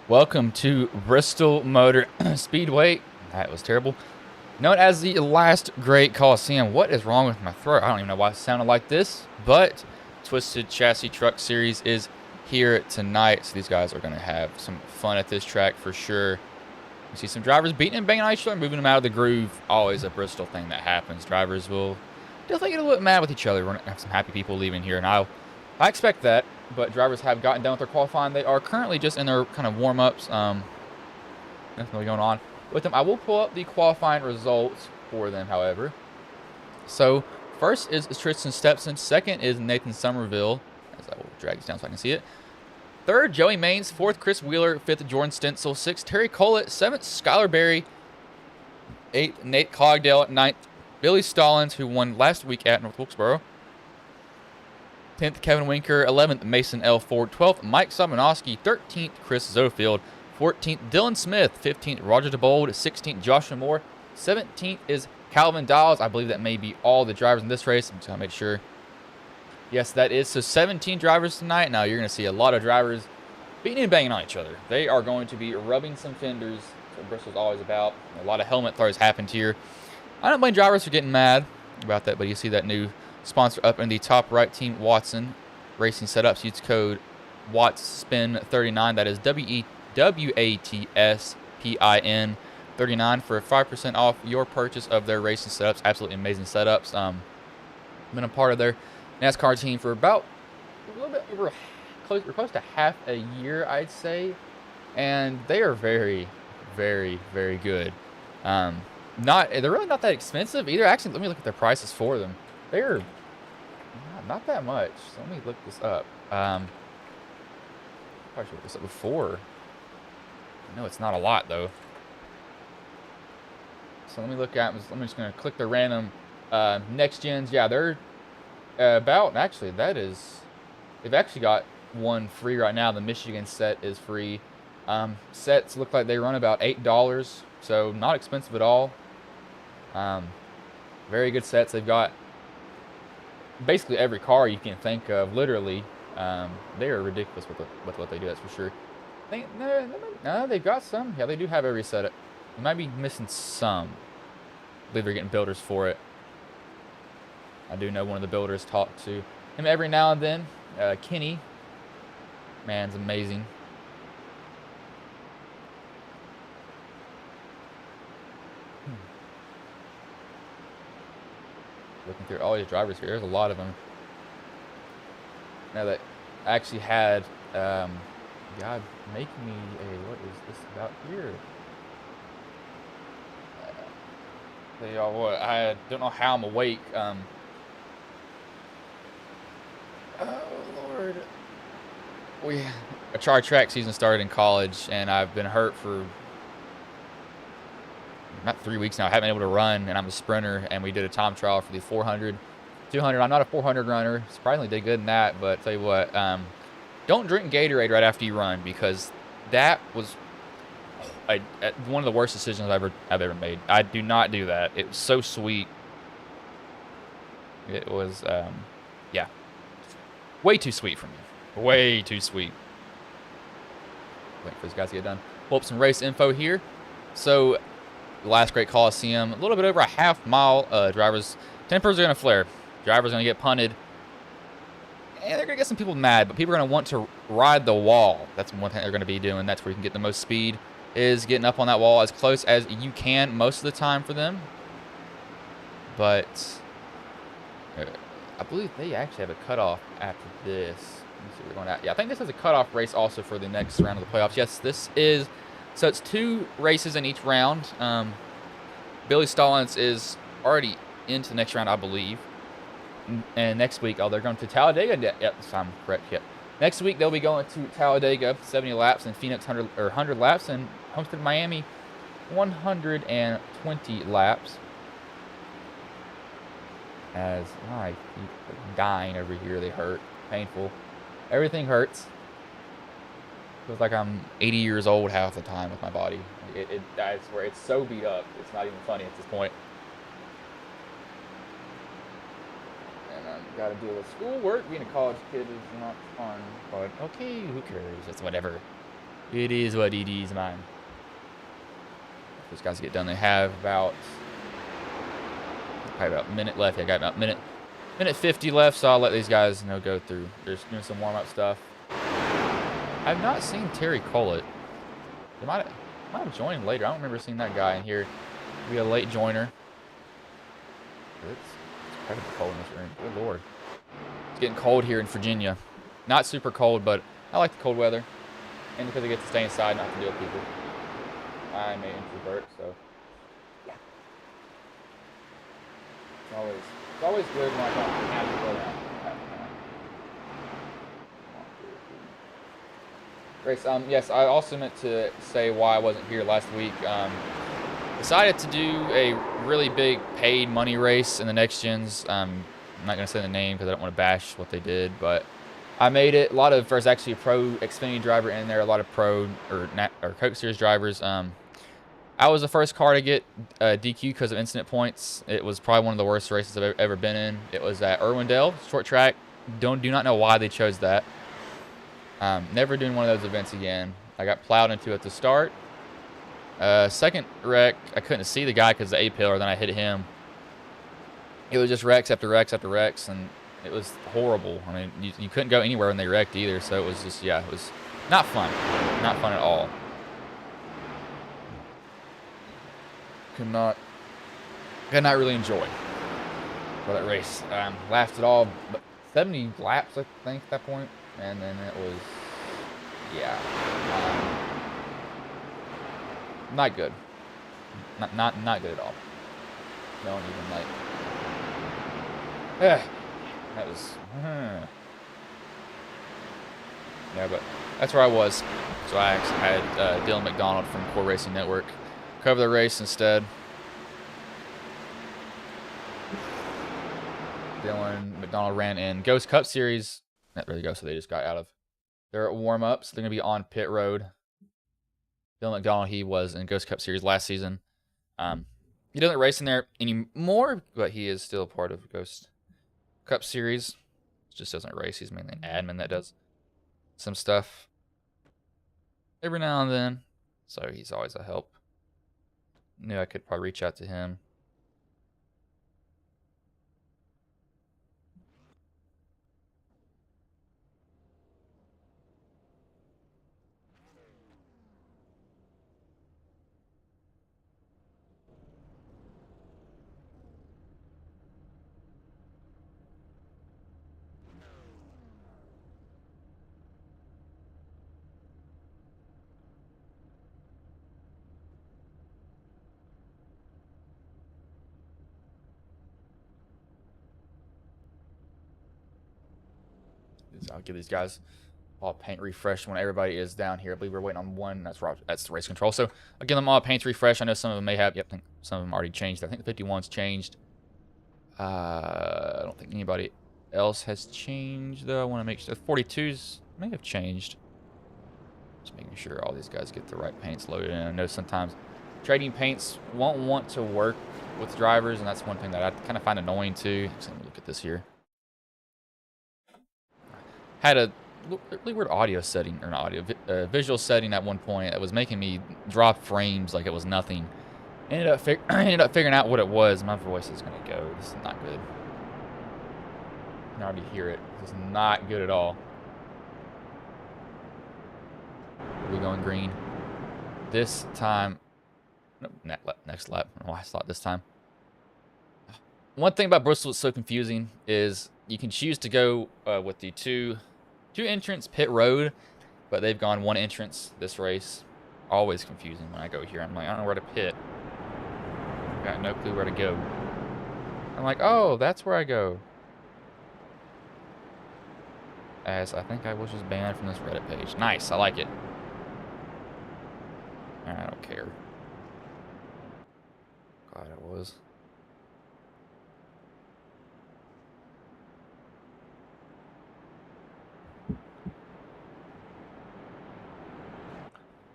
Welcome to Bristol Motor Speedway. That was terrible. Known as the last great Coliseum. What is wrong with my throat? I don't even know why it sounded like this, but Twisted Chassis Truck Series is here tonight. So these guys are going to have some fun at this track for sure. You see some drivers beating and banging on each other, moving them out of the groove. Always a Bristol thing that happens. Drivers will definitely get a little bit mad with each other. We're going to have some happy people leaving here, and I expect that. But drivers have gotten done with their qualifying. They are currently just in their kind of warm-ups. Nothing really going on with them. I will pull up the qualifying results for them, however. So first is Tristan Stepson. Second is Nathan Somerville. As I will drag this down so I can see it. Third, Joey Maines. Fourth, Chris Wheeler. Fifth, Jordan Stencil. Sixth, Terry Collett. Seventh, Skylar Berry. Eighth, Nate Cogdale. Ninth, Billy Stallings, who won last week at North Wilkesboro. 10th, Kevin Winker. 11th, Mason L. Ford. 12th, Mike Somanowski. 13th, Chris Zofield. 14th, Dylan Smith. 15th, Roger DeBold. 16th, Joshua Moore. 17th is Calvin Dials. I believe that may be all the drivers in this race. I'm just going to make sure. Yes, that is. So 17 drivers tonight. Now you're going to see a lot of drivers beating and banging on each other. They are going to be rubbing some fenders. That's what Bristol's always about. A lot of helmet throws happened here. I don't blame drivers for getting mad about that, but you see that new sponsor up in the top right, Team Watson Racing Setups. Use code WATSPIN39. That is WATSPIN 39 for 5% off your purchase of their racing setups. Absolutely amazing setups. Been a part of their NASCAR team for about a little bit over close to half a year, I'd say, and they are very, very, very good. They're really not that expensive either. Actually, let me look at their prices for them. They're not that much. So let me look this up. Probably should look this up before. No, it's not a lot though. So let me look at. I'm just gonna click the random next gens. Yeah, they're about. Actually, that is. They've actually got one free right now. The Michigan set is free. Sets look like they run about $8, so not expensive at all. Very good sets. They've got basically every car you can think of, literally. They are ridiculous with what they do, that's for sure. No, they've got some. Yeah, they do have every setup. You might be missing some. I believe they're getting builders for it. I do know one of the builders talked to him every now and then. Kenny, man's amazing. Looking through all these drivers here, there's a lot of them. Now that I actually had, God, make me a, what is this about here? I don't know how I'm awake. Oh, Lord. Our track season started in college, and I've been hurt for about 3 weeks now. I haven't been able to run, and I'm a sprinter, and we did a time trial for the 400, 200. I'm not a 400 runner. Surprisingly did good in that, but tell you what, don't drink Gatorade right after you run, because that was one of the worst decisions I've ever made. I do not do that. It was so sweet. It was, yeah, way too sweet for me. Way too sweet. Waiting for these guys to get done. Pull up some race info here. So, the last great Coliseum, a little bit over a half mile. Drivers, tempers are going to flare. Drivers are going to get punted. And they're going to get some people mad, but people are going to want to ride the wall. That's one thing they're going to be doing. That's where you can get the most speed, is getting up on that wall as close as you can most of the time for them. But I believe they actually have a cutoff after this. Let me see where we're going at. Yeah, I think this is a cutoff race also for the next round of the playoffs. Yes, this is. So it's 2 races in each round. Billy Stallings is already into the next round, I believe. And next week, they're going to Talladega. Yep, I'm correct. Yep. Next week, they'll be going to Talladega, 70 laps, and Phoenix 100 laps, and Homestead, Miami, 120 laps. As my feet are dying over here, they hurt, painful. Everything hurts. Feels like I'm 80 years old half the time with my body. I swear, it's so beat up. It's not even funny at this point. And I've got to deal with schoolwork. Being a college kid is not fun. But okay, who cares? It's whatever. It is what it is, man. Those guys get done. They have probably about a minute left. I got about minute 50 left, so I'll let these guys go through. They're just doing some warm-up stuff. I've not seen Terry Collett. They might have joined later. I don't remember seeing that guy in here. Be a late joiner. It's incredibly cold in this room. Good lord. It's getting cold here in Virginia. Not super cold, but I like the cold weather. And because I get to stay inside, not to deal with people. I'm an introvert, so yeah. It's always good when I don't have to go down. Grace, yes, I also meant to say why I wasn't here last week. Decided to do a really big paid money race in the next gens. I'm not going to say the name because I don't want to bash what they did, but I made it. There's actually a pro Xfinity driver in there, a lot of pro or Coke Series drivers. I was the first car to get DQ because of incident points. It was probably one of the worst races I've ever been in. It was at Irwindale, short track. Do not know why they chose that. Never doing one of those events again. I got plowed into at the start. Second wreck, I couldn't see the guy because of the A-pillar, then I hit him. It was just wrecks after wrecks after wrecks, and it was horrible. I mean, you couldn't go anywhere when they wrecked either, so it was just, yeah, it was not fun. Not fun at all. Could not really enjoy that race. Lasted all but 70 laps, I think, at that point. And then it was, yeah, not good. Not good at all. Don't even like. That was. Yeah, but that's where I was. So I actually had Dylan McDonald from Core Racing Network cover the race instead. Dylan McDonald ran in Ghost Cup Series. There you go. So they just got out of their warm-ups. They're going to be on pit road. Dylan McDonald, he was in Ghost Cup Series last season. He doesn't race in there anymore, but he is still a part of Ghost Cup Series. Just doesn't race. He's mainly an admin that does some stuff every now and then. So he's always a help. Knew I could probably reach out to him. I'll give these guys all paint refresh when everybody is down here. I believe we're waiting on one. That's the race control. So I'll give them all paint refresh. I know some of them may have. Yep, I think some of them already changed. I think the 51's changed. I don't think anybody else has changed though. I want to make sure the 42s may have changed. Just making sure all these guys get the right paints loaded in. I know sometimes trading paints won't want to work with drivers, and that's one thing that I kind of find annoying too. So let me look at this here. Had a really weird audio setting, or not audio, visual setting at one point that was making me drop frames like it was nothing. Ended up figuring out what it was. My voice is gonna go. This is not good. I can already hear it. This is not good at all. Are we going green? This time. Nope, next lap. I don't know why I thought this time. One thing about Bristol that's so confusing is you can choose to go with the two entrance pit road, but they've gone one entrance this race. Always confusing when I go here. I'm like, I don't know where to pit. Got no clue where to go. I'm like, oh, that's where I go. As I think I was just banned from this Reddit page. Nice, I like it. I don't care. God, it was.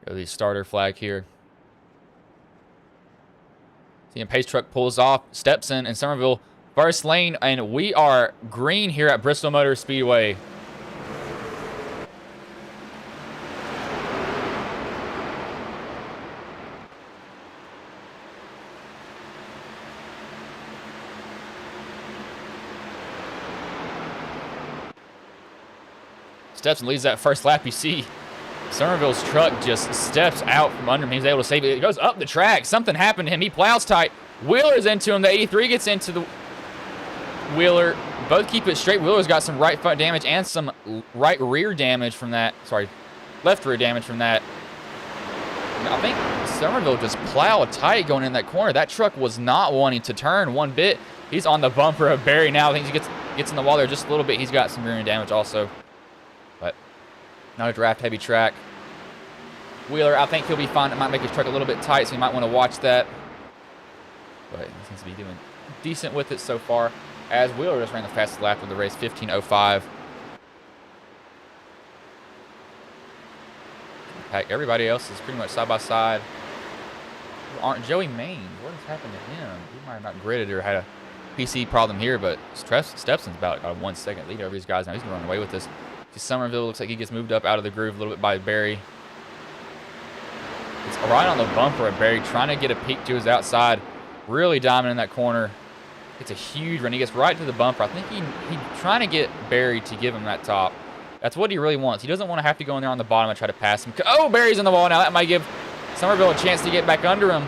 Go the starter flag here. See, pace truck pulls off, steps in Somerville, first lane, and we are green here at Bristol Motor Speedway. Stetson leads that first lap. You see Somerville's truck just steps out from under him. He's able to save it. It goes up the track. Something happened to him. He plows tight. Wheeler's into him. The 83 gets into the Wheeler. Both keep it straight. Wheeler's got some right front damage and some right rear damage from that. Sorry, left rear damage from that. I think Somerville just plowed tight going in that corner. That truck was not wanting to turn one bit. He's on the bumper of Barry now. I think he gets in the wall there just a little bit. He's got some rear end damage also. But not a draft heavy track. Wheeler, I think he'll be fine. It might make his truck a little bit tight, so you might want to watch that. But he seems to be doing decent with it so far. As Wheeler just ran the fastest lap of the race, 15:05. Everybody else is pretty much side by side. Aren't Joey Main? What has happened to him? He might have not gridded or had a PC problem here, but Stepson's about a 1 second lead over these guys now. He's gonna run away with this. Somerville looks like he gets moved up out of the groove a little bit by Barry. It's right on the bumper of Barry, trying to get a peek to his outside. Really dominant in that corner. It's a huge run. He gets right to the bumper. I think he's trying to get Barry to give him that top. That's what he really wants. He doesn't want to have to go in there on the bottom and try to pass him. Oh, Barry's in the wall now. That might give Somerville a chance to get back under him.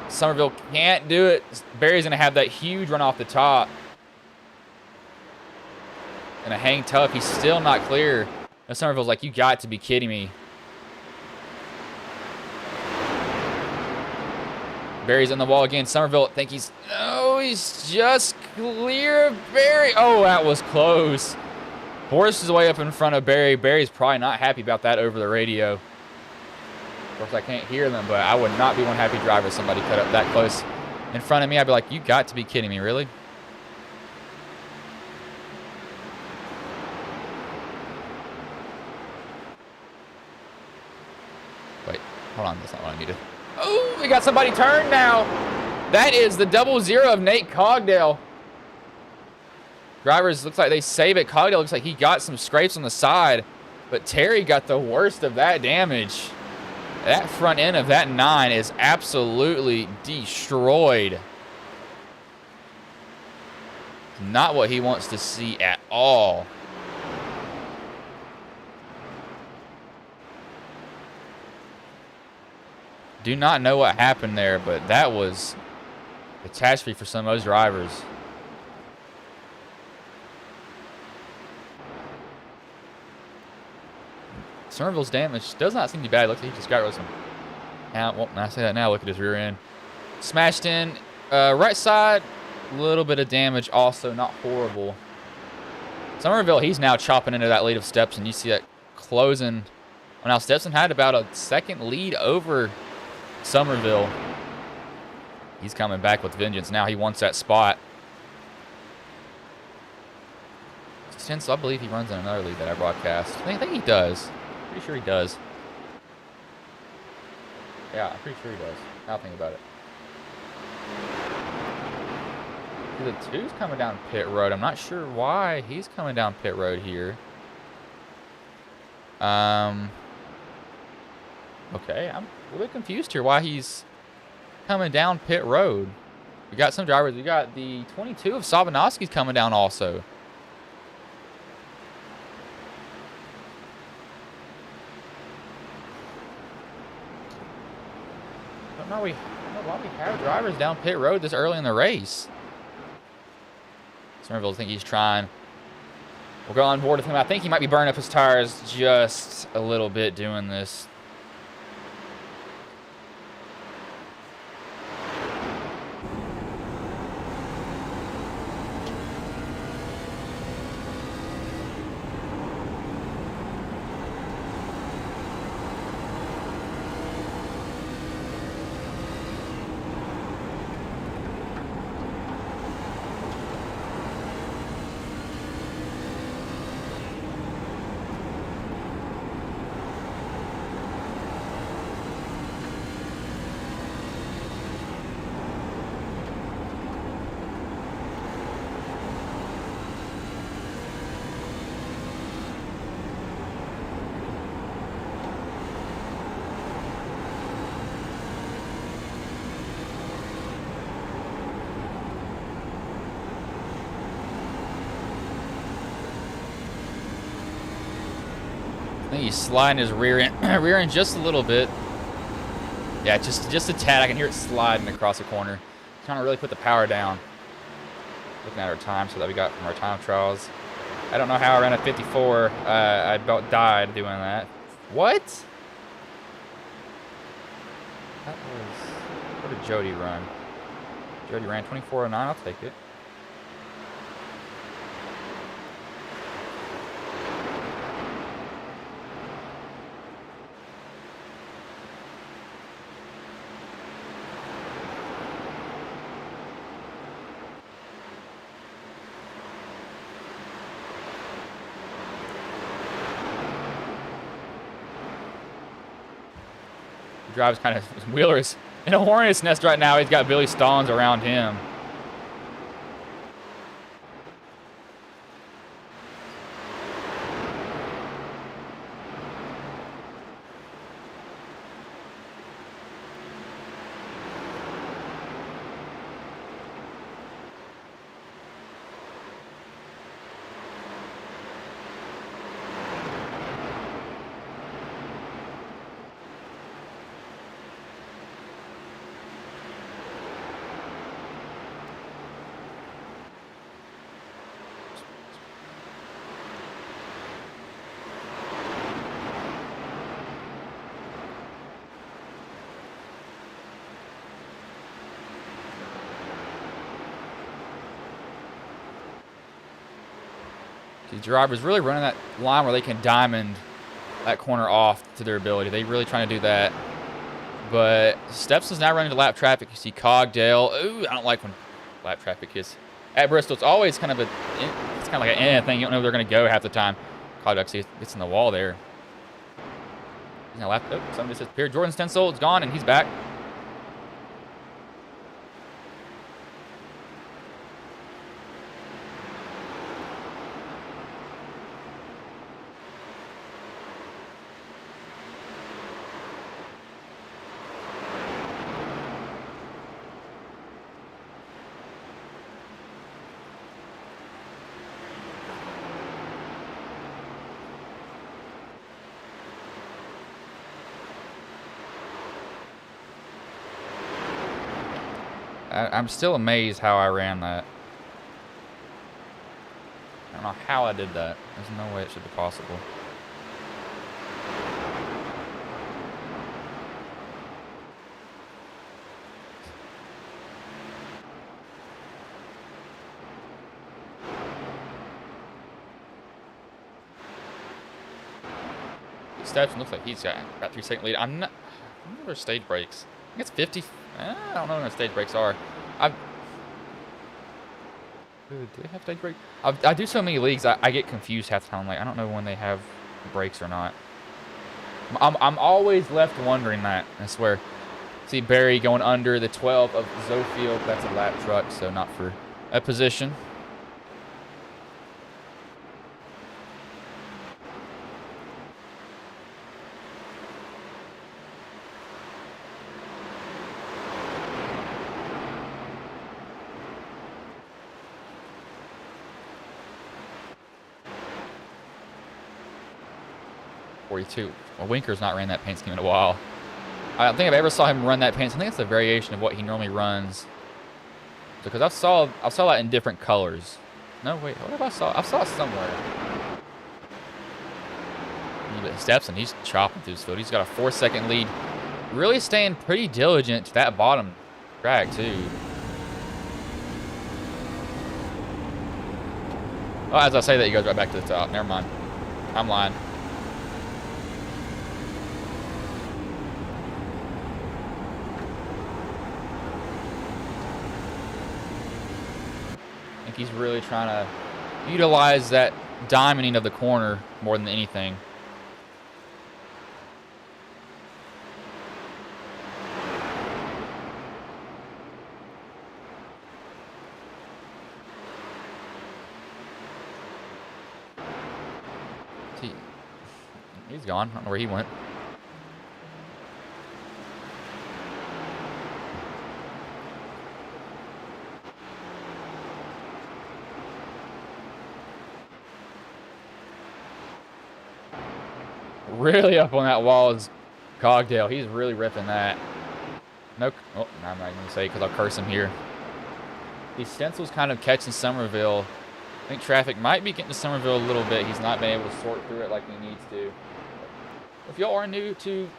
Somerville can't do it. Barry's going to have that huge run off the top. Going to hang tough. He's still not clear. And Somerville's like, you got to be kidding me. Barry's in the wall again. Somerville, I think he's just clear of Barry. Oh, that was close. Boris is way up in front of Barry. Barry's probably not happy about that over the radio. Of course, I can't hear them, but I would not be one happy driver if somebody cut up that close in front of me. I'd be like, you got to be kidding me, really? Wait, hold on. That's not what I needed. Oh, we got somebody turned now. That is the 00 of Nate Cogdale. Drivers, looks like they save it. Cogdale looks like he got some scrapes on the side, but Terry got the worst of that damage. That front end of that 9 is absolutely destroyed. Not what he wants to see at all. Do not know what happened there, but that was a catastrophe for some of those drivers. Somerville's damage does not seem to be bad. Looks like he just got rid of some. Well, I say that now. Look at his rear end. Smashed in. Right side, a little bit of damage also. Not horrible. Somerville, he's now chopping into that lead of Stepson. You see that closing. Well, now Stepson had about a second lead over Somerville. He's coming back with vengeance. Now he wants that spot. Since I believe he runs in another lead that I broadcast. I think he does. Pretty sure he does. Yeah, I'm pretty sure he does. Now think about it. The 2's coming down pit road. I'm not sure why he's coming down pit road here. Okay, I'm a little bit confused here why he's coming down pit road. We got some drivers. We got the 22 of Sabanowski's coming down also. I don't know why we have drivers down pit road this early in the race. Somerville, I think he's trying. We'll go on board with him. I think he might be burning up his tires just a little bit doing this. think he's sliding his rear end, rear end just a little bit. Yeah, just a tad. I can hear it sliding across the corner. Trying to really put the power down. Looking at our time, so that we got from our time trials. I don't know how I ran a 54. I about died doing that. What? That was... What did Jody run? Jody ran 24:09. I'll take it. Drives kind of Wheeler's in a hornet's nest right now. He's got Billy Stallings around him. The driver's really running that line where they can diamond that corner off to their ability. They really trying to do that. But Stepson's now running to lap traffic. You see Cogdale. Ooh, I don't like when lap traffic is at Bristol. It's always kind of it's kind of like an thing. You don't know where they're going to go half the time. Cogdale actually gets in the wall there. He's now lap. Oh, somebody disappeared. Jordan Stencil is gone, and he's back. I'm still amazed how I ran that. I don't know how I did that. There's no way it should be possible. Stepson looks like he's got about 3-second lead. I'm not. I wonder if there's stage breaks. I think it's 50. I don't know what stage breaks are. Do they have stage breaks? I do so many leagues, I get confused half the time. Like, I don't know when they have breaks or not. I'm always left wondering that, I swear. See Barry going under the 12 of Zofield. That's a lap truck, so not for a position. Well, Winker's not ran that paint scheme in a while. I don't think I've ever saw him run that paint. I think it's a variation of what he normally runs. Because I saw that in different colors. No, wait, what have I saw? I saw it somewhere. Stepson, he's chopping through this field. He's got a 4-second lead. Really staying pretty diligent to that bottom track, too. Oh, as I say that, he goes right back to the top. Never mind. I'm lying. He's really trying to utilize that diamonding of the corner more than anything. He's gone. I don't know where he went. really up on that wall is Cogdale. He's really ripping that. No, oh, no, I'm not going to say it because I'll curse him here. These stencils kind of catching Somerville. I think traffic might be getting to Somerville a little bit. He's not been able to sort through it like he needs to. If y'all are new to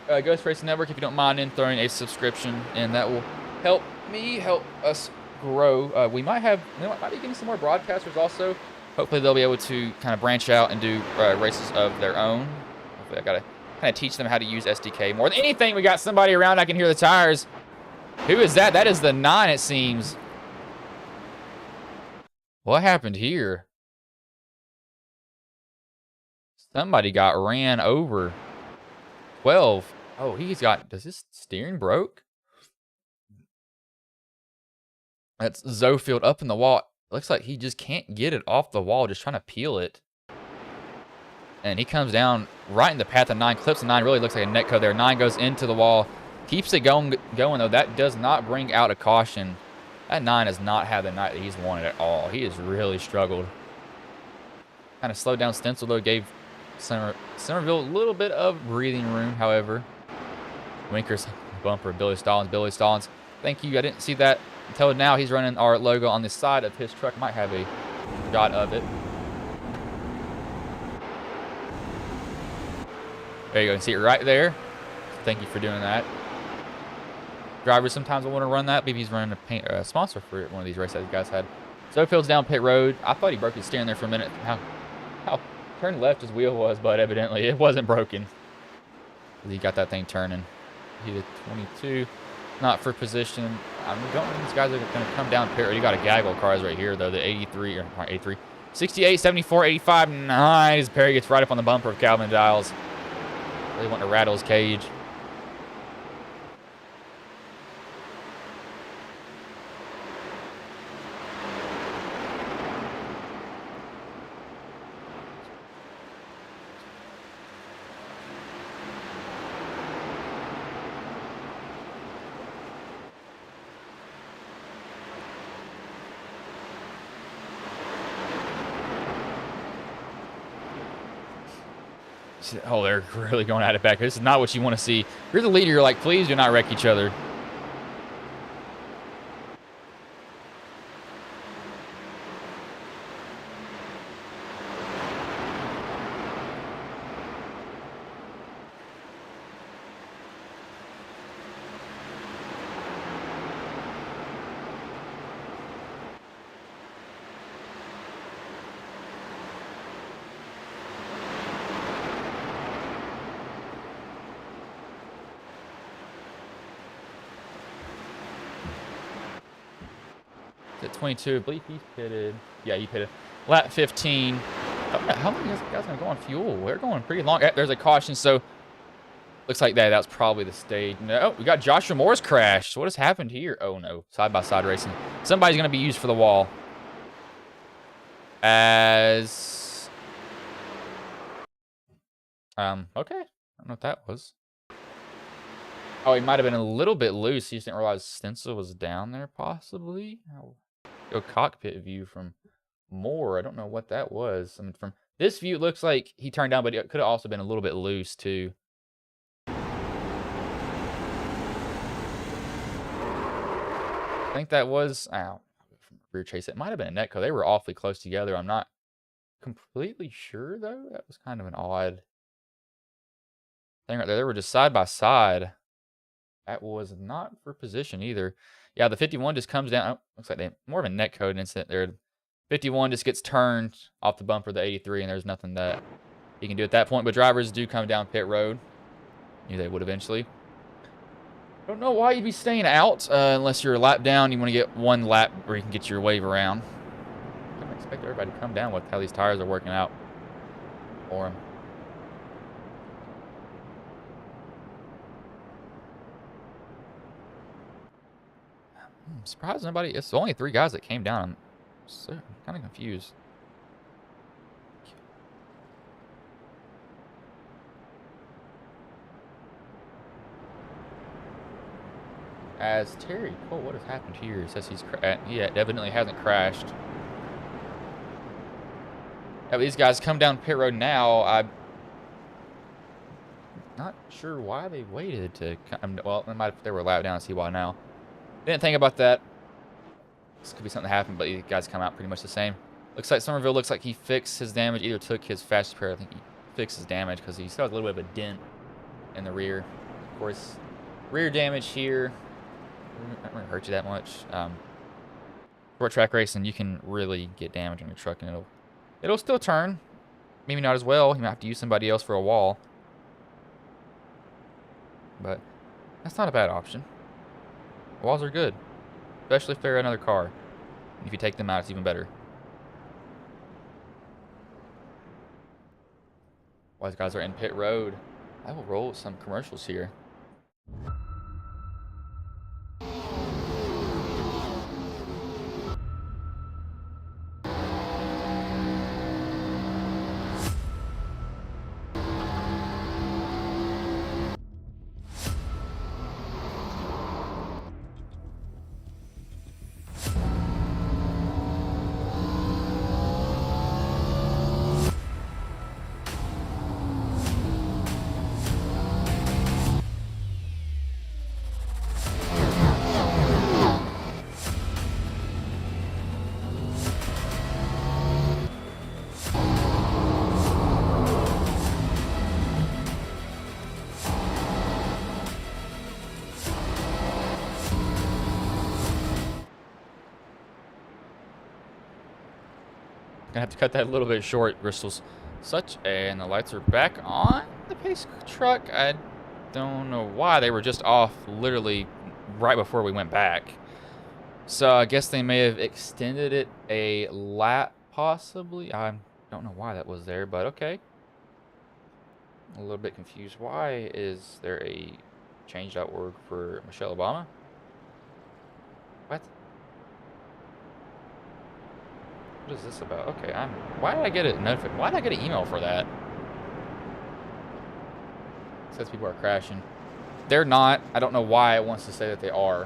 Ghost Racing Network, if you don't mind throwing a subscription, and that will help me, help us grow. We might be getting some more broadcasters also. Hopefully they'll be able to kind of branch out and do races of their own. Hopefully I got to kind of teach them how to use SDK. More than anything, we got somebody around. I can hear the tires. Who is that? That is the 9, it seems. What happened here? Somebody got ran over. 12. Oh, does this steering broke? That's Zofield up in the wall. Looks like he just can't get it off the wall, just trying to peel it. And he comes down right in the path of 9. Clips of 9. Really looks like a netco there. 9 goes into the wall. Keeps it going though. That does not bring out a caution. That 9 has not had the night that he's wanted at all. He has really struggled. Kind of slowed down Stencil, though. Gave Somerville a little bit of breathing room, however. Winker's bumper. Billy Stallings. Thank you. I didn't see that until now. He's running our logo on the side of his truck. Might have a shot of it. There you go. You can see it right there. Thank you for doing that. Drivers sometimes will want to run that. Maybe he's running a sponsor for one of these races that you guys had. Zofield's down pit road. I thought he broke his steering there for a minute. How turned left his wheel was, but evidently it wasn't broken. He got that thing turning. He did 22. Not for position. I don't think these guys are going to come down pit road. You got a gaggle of cars right here, though. The 83, or 83. 68, 74, 85, nice. Perry gets right up on the bumper of Calvin Giles. Really wanting to rattle his cage. Oh, they're really going at it back. This is not what you want to see. If you're the leader, you're like, please do not wreck each other. At 22, I believe he pitted. Yeah, he pitted. Lap 15. How many guys are going to go on fuel? We're going pretty long. There's a caution, so looks like that was probably the stage. No, we got Joshua Moore's crash. So what has happened here? Oh, no. Side-by-side racing. Somebody's going to be used for the wall. As... okay. I don't know what that was. Oh, he might have been a little bit loose. He just didn't realize Stencil was down there, possibly. Go cockpit view from Moore. I don't know what that was. I mean, from this view, it looks like he turned down, but it could have also been a little bit loose, too. I think that was... Ow. From rear chase. It might have been a netco. They were awfully close together. I'm not completely sure, though. That was kind of an odd thing right there. They were just side by side. That was not for position either. Yeah, the 51 just comes down. Oh, looks like more of a netcode incident there. 51 just gets turned off the bumper of the 83, and there's nothing that he can do at that point. But drivers do come down pit road. Knew they would eventually. Don't know why you'd be staying out unless you're a lap down. You want to get one lap where you can get your wave around. I don't expect everybody to come down with how these tires are working out for them. I'm surprised nobody. It's only 3 guys that came down. I'm so kind of confused. As Terry Cole, what has happened here? He says he evidently hasn't crashed. Yeah, these guys come down pit road now. Not sure why they waited to come. Well, they were allowed down. I see why now. Didn't think about that. This could be something that happened, but you guys come out pretty much the same. Looks like Somerville looks like he fixed his damage. Either took his fast repair. I think he fixed his damage because he still has a little bit of a dent in the rear. Of course, rear damage here. Not really hurt you that much. Short track racing, you can really get damage on your truck, and it'll still turn. Maybe not as well. You might have to use somebody else for a wall. But that's not a bad option. Walls are good, especially if they're another car. And if you take them out, it's even better. While these guys are in pit road, I will roll some commercials here. Gonna have to cut that a little bit short. Bristol's and the lights are back on the pace truck. I don't know why. They were just off literally right before we went back. So I guess they may have extended it a lap possibly. I don't know why that was there, but okay. A little bit confused. Why is there a change.org for Michelle Obama? What? What is this about? Okay, why did I get a notification? Why did I get an email for that? It says people are crashing. They're not. I don't know why it wants to say that they are.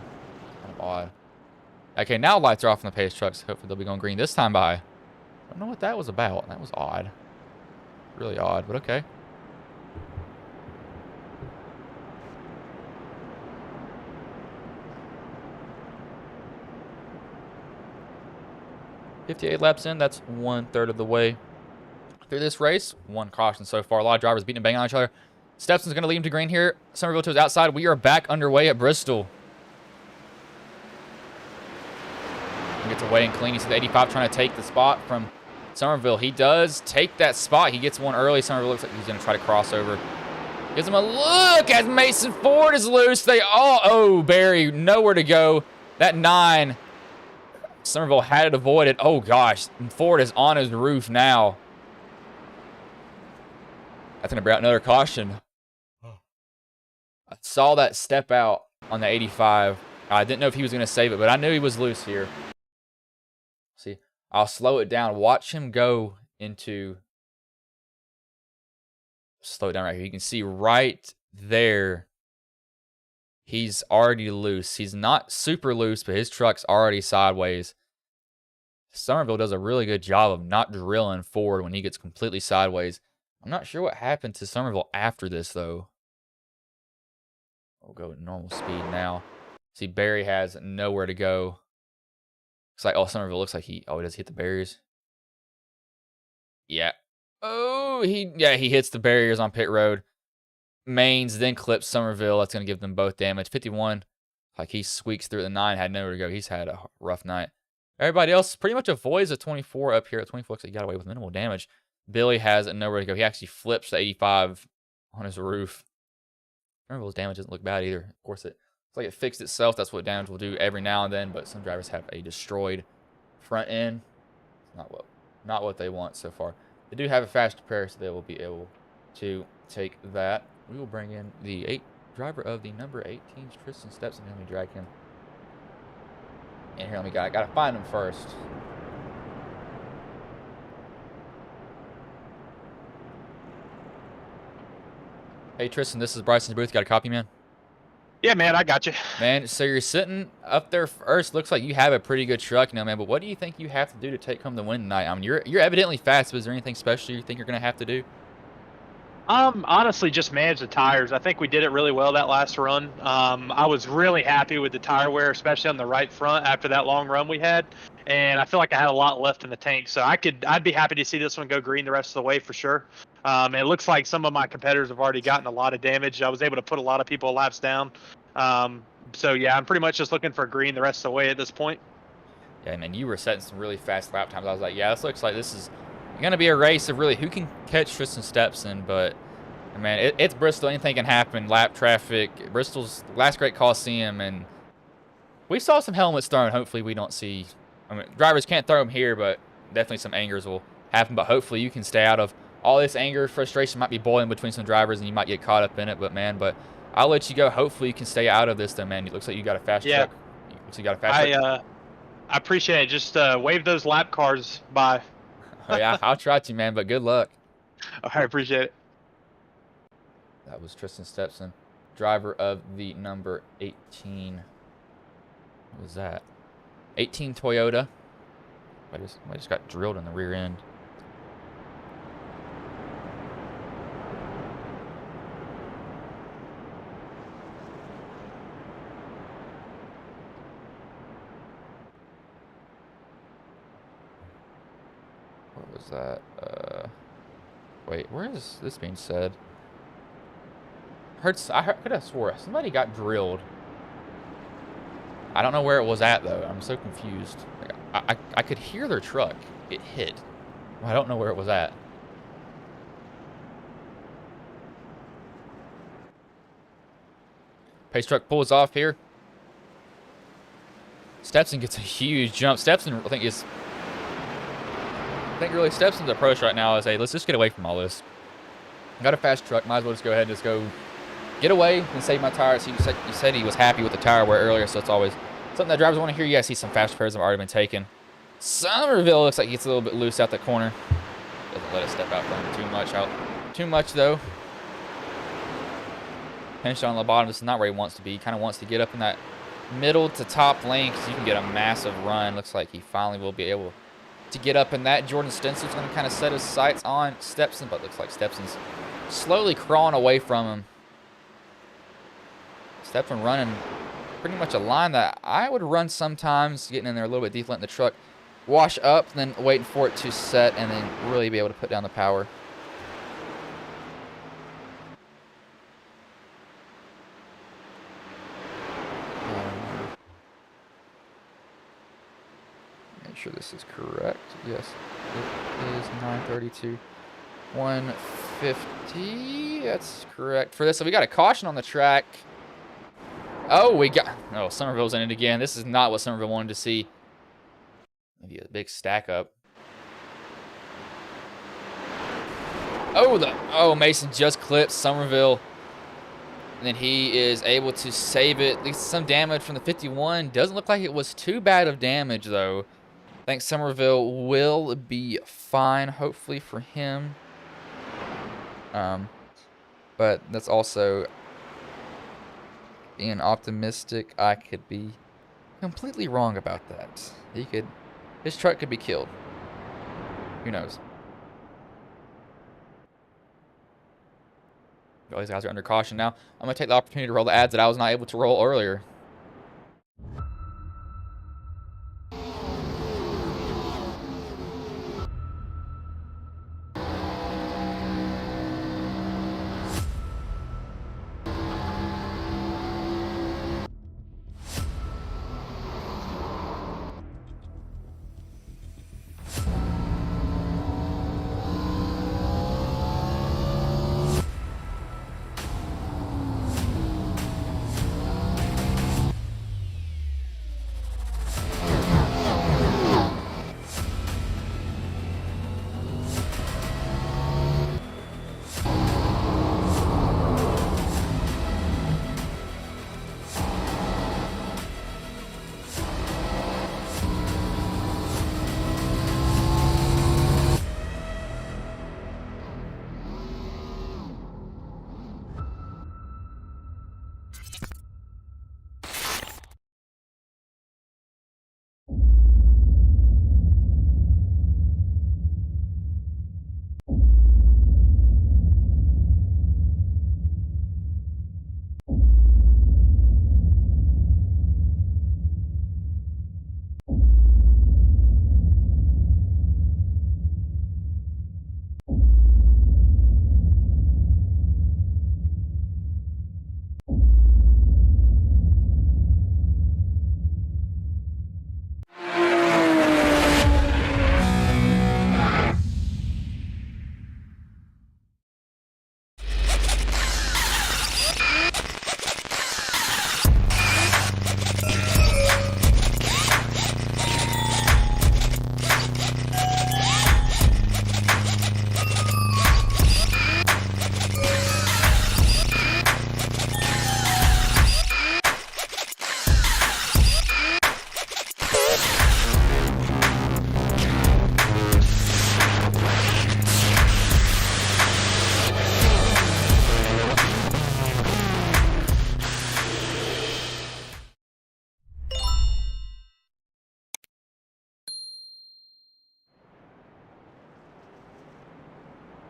Kind of odd. Okay, now lights are off on the pace trucks. Hopefully they'll be going green this time by. I don't know what that was about. That was odd. Really odd, but okay. .58 laps in, that's 1/3 of the way through this race. One caution so far. A lot of drivers beating and banging on each other. Stepson's going to lead him to green here. Somerville to his outside. We are back underway at Bristol. He gets away and clean. You see the 85 trying to take the spot from Somerville. He does take that spot. He gets one early. Somerville looks like he's going to try to cross over. Gives him a look as Mason Ford is loose. Oh, Barry, nowhere to go. That 9... Somerville had it avoided. Oh, gosh. Ford is on his roof now. That's going to bring out another caution. I saw that step out on the 85. I didn't know if he was going to save it, but I knew he was loose here. See, I'll slow it down. Watch him go into... Slow it down right here. You can see right there. He's already loose. He's not super loose, but his truck's already sideways. Somerville does a really good job of not drilling Ford when he gets completely sideways. I'm not sure what happened to Somerville after this, though. We'll go at normal speed now. See, Barry has nowhere to go. Looks like, Somerville looks like he does hit the barriers. Yeah. Oh, he hits the barriers on pit road. Mains then clips Somerville. That's going to give them both damage. 51, like he squeaks through the 9, had nowhere to go. He's had a rough night. Everybody else pretty much avoids a 24 up here. At 24, looks like he got away with minimal damage. Billy has nowhere to go. He actually flips the 85 on his roof. Somerville's damage doesn't look bad either. Of course, it's like it fixed itself. That's what damage will do every now and then, but some drivers have a destroyed front end. Not what they want so far. They do have a fast repair, so they will be able to take that. We will bring in the driver of the number 18, Tristan Stepson. Let me drag him in here. I gotta find him first. Hey Tristan, this is Bryson's booth. Got a copy, man? Yeah, man, I got you. Man, so you're sitting up there first. Looks like you have a pretty good truck, man. But what do you think you have to do to take home the win tonight? I mean, you're evidently fast. But is there anything special you think you're gonna have to do? Honestly, just manage the tires. I think we did it really well that last run. I was really happy with the tire wear, especially on the right front after that long run we had. And I feel like I had a lot left in the tank, so I'd be happy to see this one go green the rest of the way for sure. It looks like some of my competitors have already gotten a lot of damage. I was able to put a lot of people laps down. So yeah, I'm pretty much just looking for green the rest of the way at this point. Yeah, man, you were setting some really fast lap times. I was like, yeah, this looks like this is going to be a race of really who can catch Tristan Stepson. But, man, it's Bristol. Anything can happen. Lap traffic. Bristol's last great Coliseum. And we saw some helmets thrown. Hopefully we don't see. I mean, drivers can't throw them here, but definitely some angers will happen. But hopefully you can stay out of all this anger. Frustration might be boiling between some drivers, and you might get caught up in it. But, man, I'll let you go. Hopefully you can stay out of this, though, man. It looks like you got a fast truck. Looks like you got a fast truck. I appreciate it. Just wave those lap cars by. Oh, yeah, I'll try to, man, but good luck. I appreciate it. That was Tristan Stepson, driver of the number 18. What was that? 18 Toyota. I just got drilled in the rear end. What was that? Wait, where is this being said? I could have swore somebody got drilled. I don't know where it was at, though. I'm so confused. Like, I could hear their truck get hit. I don't know where it was at. Pace truck pulls off here. Stepson gets a huge jump. Stepson, I think really Stepson's approach right now is, hey, let's just get away from all this. Got a fast truck. Might as well just go ahead and just go get away and save my tires. You said he was happy with the tire wear earlier, so it's always something that drivers want to hear. You guys see some fast repairs have already been taken. Somerville looks like he gets a little bit loose out the corner. Doesn't let it step out from him too much, though. Pinched on the bottom. This is not where he wants to be. He kind of wants to get up in that middle to top lane because you can get a massive run. Looks like he finally will be able to get up in that. Jordan Stenson's going to kind of set his sights on Stepson, but looks like Stepson's slowly crawling away from him. Stepson running pretty much a line that I would run sometimes, getting in there a little bit deep, letting the truck wash up, then waiting for it to set, and then really be able to put down the power. Make sure this is correct. Yes, it is 932. 150. That's correct for this. So we got a caution on the track. Oh, Somerville's in it again. This is not what Somerville wanted to see. Maybe a big stack up. Oh, Mason just clipped Somerville. And then he is able to save it. At least some damage from the 51. Doesn't look like it was too bad of damage, though. I think Somerville will be fine, hopefully, for him. But that's also being optimistic. I could be completely wrong about that. His truck could be killed. Who knows? All these guys are under caution now. I'm going to take the opportunity to roll the ads that I was not able to roll earlier.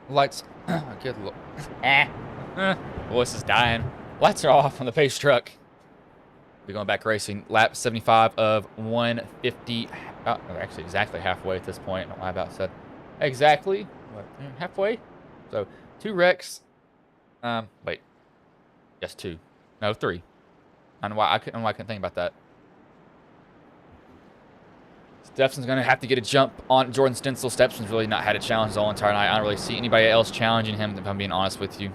Lights. Good look. Voice is dying. Lights are off on the pace truck. We're going back racing. Lap 75 of 150. Actually, exactly halfway at this point. I don't know why I about said exactly. What, halfway? So, 2 wrecks. Wait. Yes, 2. No, 3. I don't know why I couldn't think about that. Stepson's going to have to get a jump on Jordan Stencil. Stepson's really not had a challenge all entire night. I don't really see anybody else challenging him, if I'm being honest with you.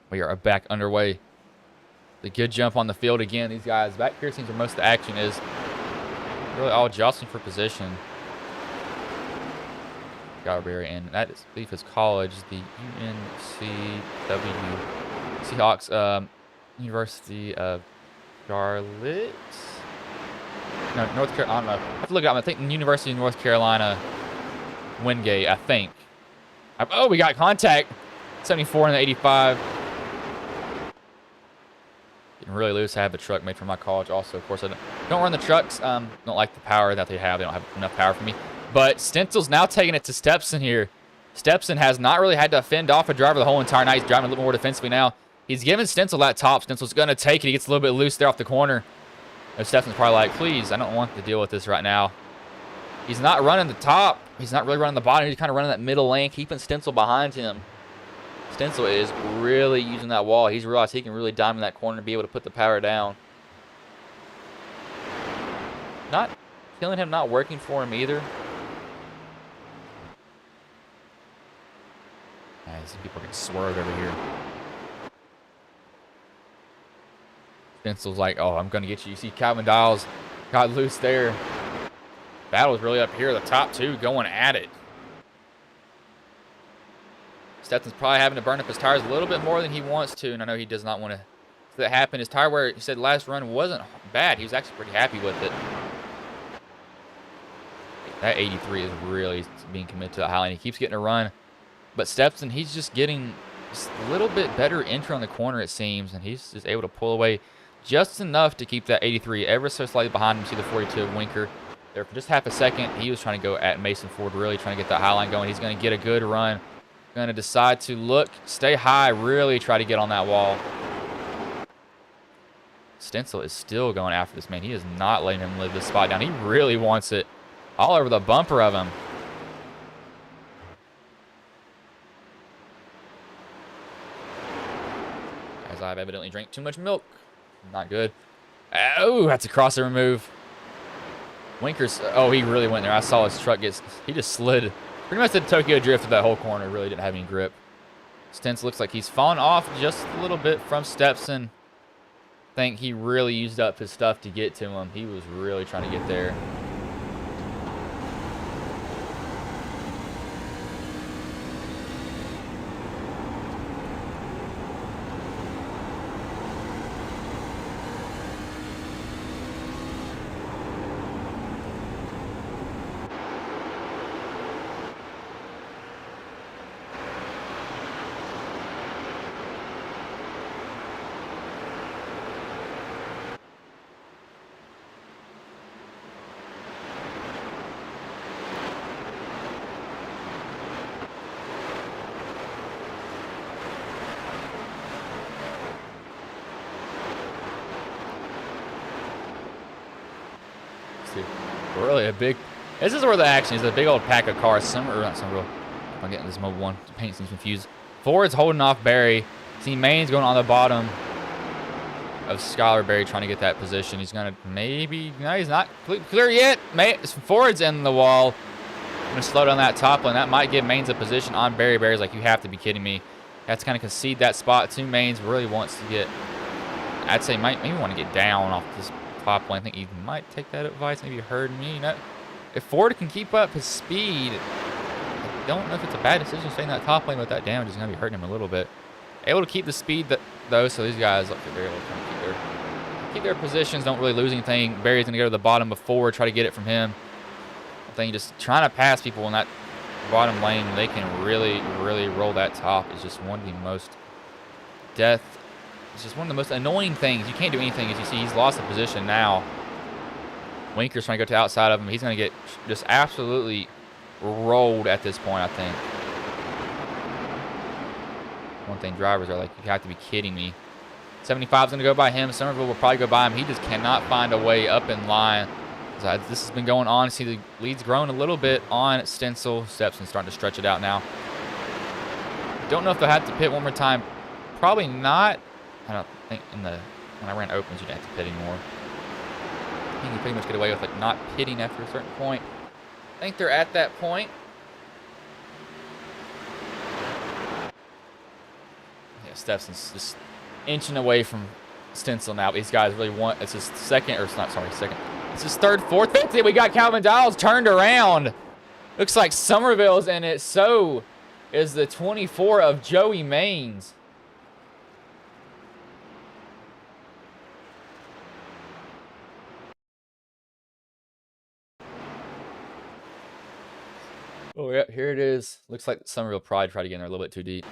We are back underway. The good jump on the field again. These guys back here seems where most of the action is. Really all jostling for position. Galberry, and that is, I believe, his college, the UNCW Seahawks, University of Charlotte. No, North Carolina. I don't know. I have to look it up. I think University of North Carolina, Wingate. I think. Oh, we got contact. 74 and the 85. Getting really loose. I have the truck made for my college also. Of course, I don't run the trucks. Don't like the power that they have. They don't have enough power for me. But Stencil's now taking it to Stepson here. Stepson has not really had to fend off a driver the whole entire night. He's driving a little more defensively now. He's giving Stencil that top. Stencil's going to take it. He gets a little bit loose there off the corner. And Stepson's probably like, please, I don't want to deal with this right now. He's not running the top. He's not really running the bottom. He's kind of running that middle lane, keeping Stencil behind him. Stencil is really using that wall. He's realized he can really dime in that corner to be able to put the power down. Not killing him, not working for him either. I see people getting swerved over here. Stencil's like, oh, I'm going to get you. You see Calvin Dials got loose there. Battle's really up here. The top two going at it. Stetson's probably having to burn up his tires a little bit more than he wants to, and I know he does not want to see that happen. His tire wear, he said last run wasn't bad. He was actually pretty happy with it. That 83 is really being committed to the high line. He keeps getting a run. But Stepson, he's just getting just a little bit better entry on the corner, it seems, and he's just able to pull away just enough to keep that 83 ever so slightly behind him. See the 42 of Winker there for just half a second. He was trying to go at Mason Ford, really trying to get that high line going. He's going to get a good run. Going to decide to look, stay high, really try to get on that wall. Stencil is still going after this man. He is not letting him live this spot down. He really wants it all over the bumper of him. As I've evidently drank too much milk. Not good. Oh, that's a crossover move. Winker's, oh, he really went there. I saw his truck get, he just slid. Pretty much did Tokyo drift with that whole corner. Really didn't have any grip. Stentz looks like he's fallen off just a little bit from Stepson. I think he really used up his stuff to get to him. He was really trying to get there. Really a big, this is where the action is. A big old pack of cars. Some, or not some real, I'm getting this Mobile 1 paint seems confused. Ford's holding off Barry. See Main's going on the bottom of Skylar Barry trying to get that position. He's going to maybe, no, he's not clear yet. Ford's in the wall. I'm going to slow down that top lane. That might give Main's a position on Barry. Barry's like, you have to be kidding me. That's kind of concede that spot to Main's. Really wants to get, I'd say maybe want to get down off this top lane. I think he might take that advice. Maybe you heard me. You know, if Ford can keep up his speed, I don't know if it's a bad decision staying that top lane with that damage. Is going to be hurting him a little bit. Able to keep the speed though, so these guys look, they're able to keep their positions. Don't really lose anything. Barry's going to go to the bottom of Ford, try to get it from him. I think just trying to pass people in that bottom lane, they can really roll that top. Is just one of the most It's just one of the most annoying things. You can't do anything. As you see, he's lost the position now. Winker's trying to go to the outside of him. He's going to get just absolutely rolled at this point, I think. One thing drivers are like, you have to be kidding me. 75 is going to go by him. Somerville will probably go by him. He just cannot find a way up in line. So this has been going on. See, the lead's grown a little bit on Stencil. Stepson's starting to stretch it out now. Don't know if they'll have to pit one more time. Probably not. I don't think when I ran opens, you didn't have to pit anymore. I think you pretty much get away with like not pitting after a certain point. I think they're at that point. Yeah, Stepson's just inching away from Stencil now. These guys really want, it's his second, or not, sorry, second. It's his third, fourth. We got Calvin Giles turned around. Looks like Somerville's in it. So is the 24 of Joey Maines. Oh, yeah, here it is. Looks like Somerville Pride tried to get in there a little bit too deep.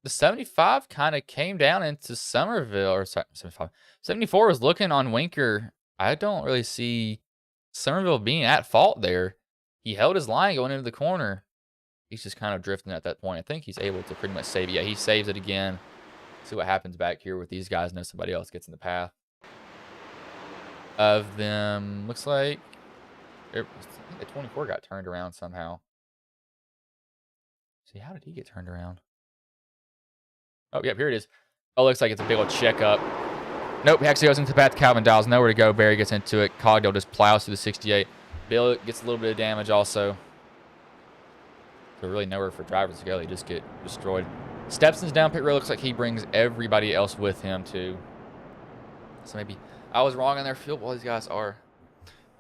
The 75 kind of came down into Somerville, or sorry, 75. 74 was looking on Winker. I don't really see Somerville being at fault there. He held his line going into the corner. He's just kind of drifting at that point. I think he's able to pretty much save it. Yeah, he saves it again. See what happens back here with these guys. No, somebody else gets in the path of them. Looks like I think the 24 got turned around somehow. See, how did he get turned around? Oh, yep, here it is. Oh, looks like it's a big old checkup. Nope, he actually goes into the path. Calvin Giles, nowhere to go. Barry gets into it. Cogdale just plows through the 68. Bill gets a little bit of damage also. So really nowhere for drivers to go. They just get destroyed. Stepson's down pit road. Looks like he brings everybody else with him too. So maybe I was wrong on their field while these guys are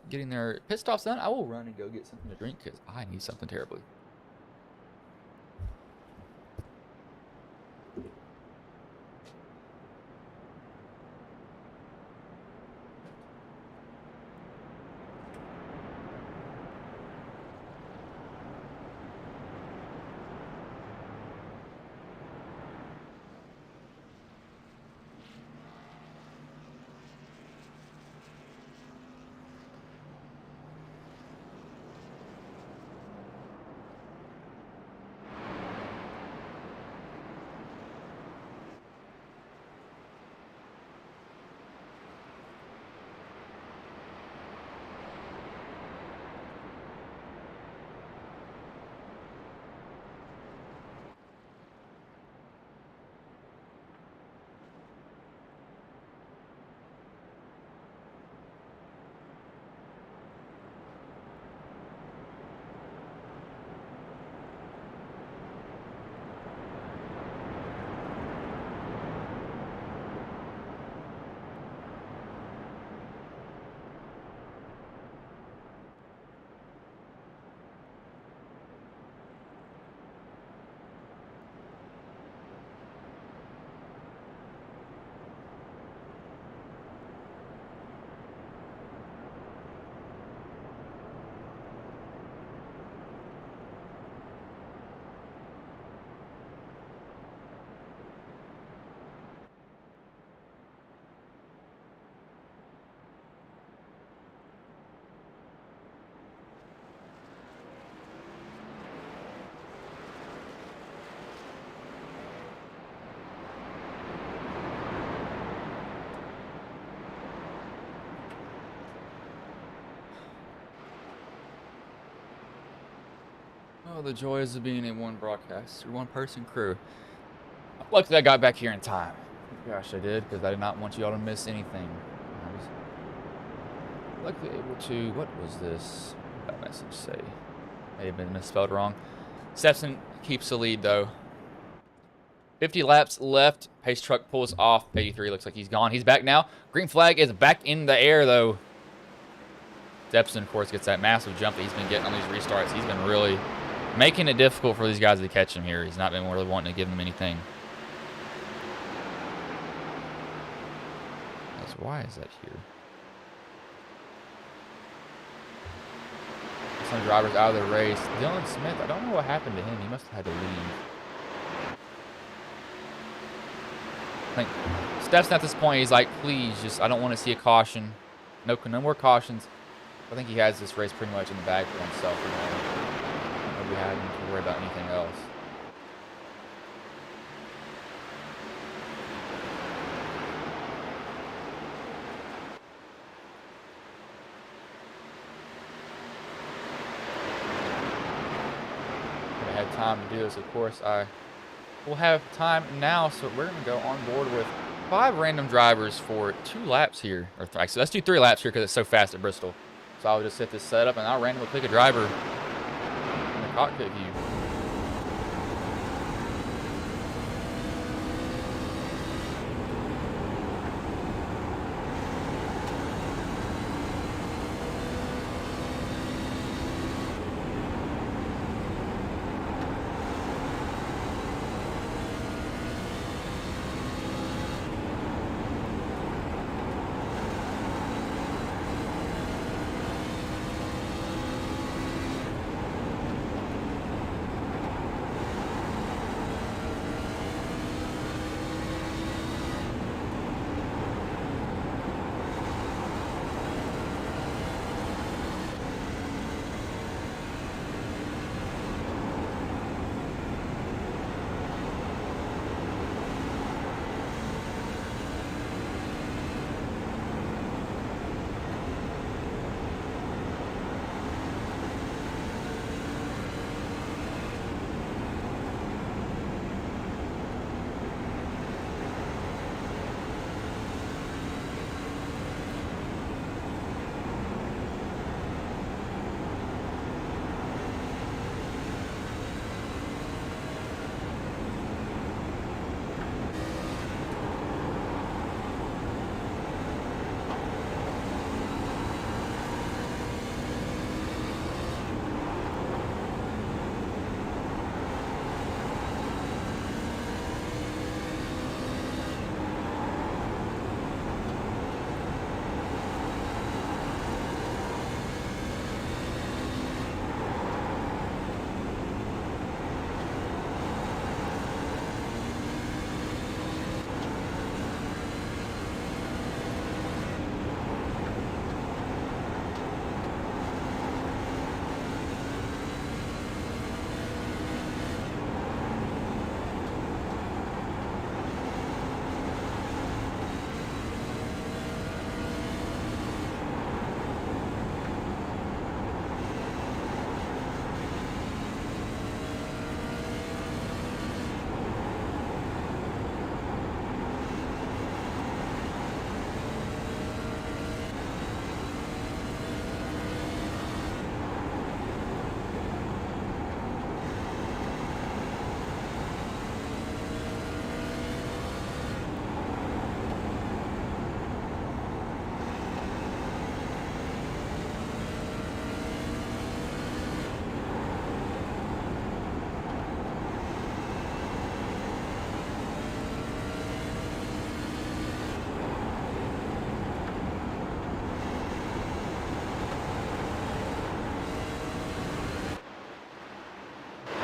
getting their pit stops done. I will run and go get something to drink because I need something terribly. Oh, the joys of being a one broadcast or one person crew. Luckily, I got back here in time. Gosh, I did, because I did not want you all to miss anything. I was luckily able to. What was this? What did that message say? May have been misspelled wrong. Stepson keeps the lead, though. 50 laps left. Pace truck pulls off. 83 looks like he's gone. He's back now. Green flag is back in the air, though. Stepson, of course, gets that massive jump that he's been getting on these restarts. He's been really making it difficult for these guys to catch him here. He's not been really wanting to give them anything. Why is that here? Some drivers out of the race. Dylan Smith, I don't know what happened to him. He must have had to leave. I think Steph's at this point, he's like, please, just, I don't want to see a caution. No more cautions. I think he has this race pretty much in the bag for himself. We'll be having to worry about anything else. If I had time to do this, of course, I will have time now. So we're going to go on board with 5 random drivers for 2 laps here. Or actually, let's do 3 laps here because it's so fast at Bristol. So I'll just set this setup and I'll randomly pick a driver in the cockpit view.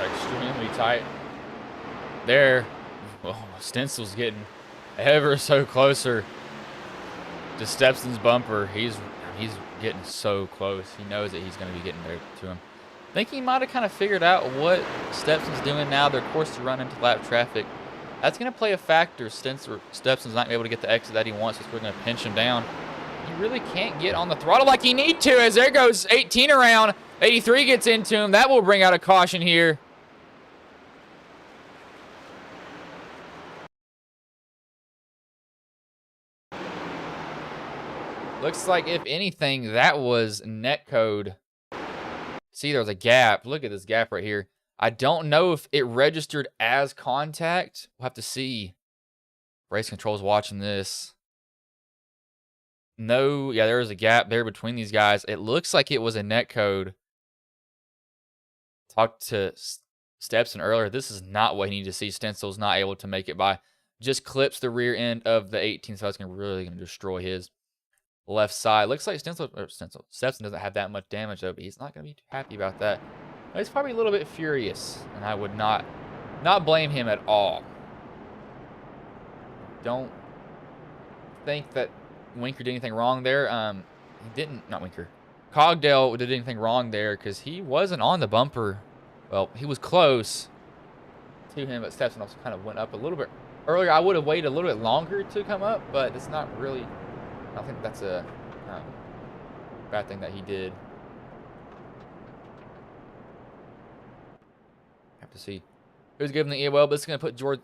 Extremely tight there. Oh, Stencil's getting ever so closer to Stepson's bumper. He's getting so close. He knows that he's going to be getting there to him. I think he might have kind of figured out what Stepson's doing now. They're forced to run into lap traffic. That's going to play a factor. Stepson's not going to be able to get the exit that he wants, so we're going to pinch him down. He really can't get on the throttle like he need to, as there goes 18 around. 83 gets into him. That will bring out a caution here. Looks like, if anything, that was netcode. See, there was a gap. Look at this gap right here. I don't know if it registered as contact. We'll have to see. Race control's watching this. No, yeah, there was a gap there between these guys. It looks like it was a netcode. Talked to Stepson earlier. This is not what he needed to see. Stencil's not able to make it by. Just clips the rear end of the 18, so it's really going to destroy his left side. Looks like Stepson doesn't have that much damage, though, but he's not going to be too happy about that. He's probably a little bit furious, and I would not blame him at all. Don't think that Winker did anything wrong there. not Winker. Cogdale did anything wrong there because he wasn't on the bumper. Well, he was close to him, but Stepson also kind of went up a little bit earlier. I would have waited a little bit longer to come up, but it's not really, I don't think that's a bad thing that he did. Have to see who's giving the EOL, but it's going to put Jordan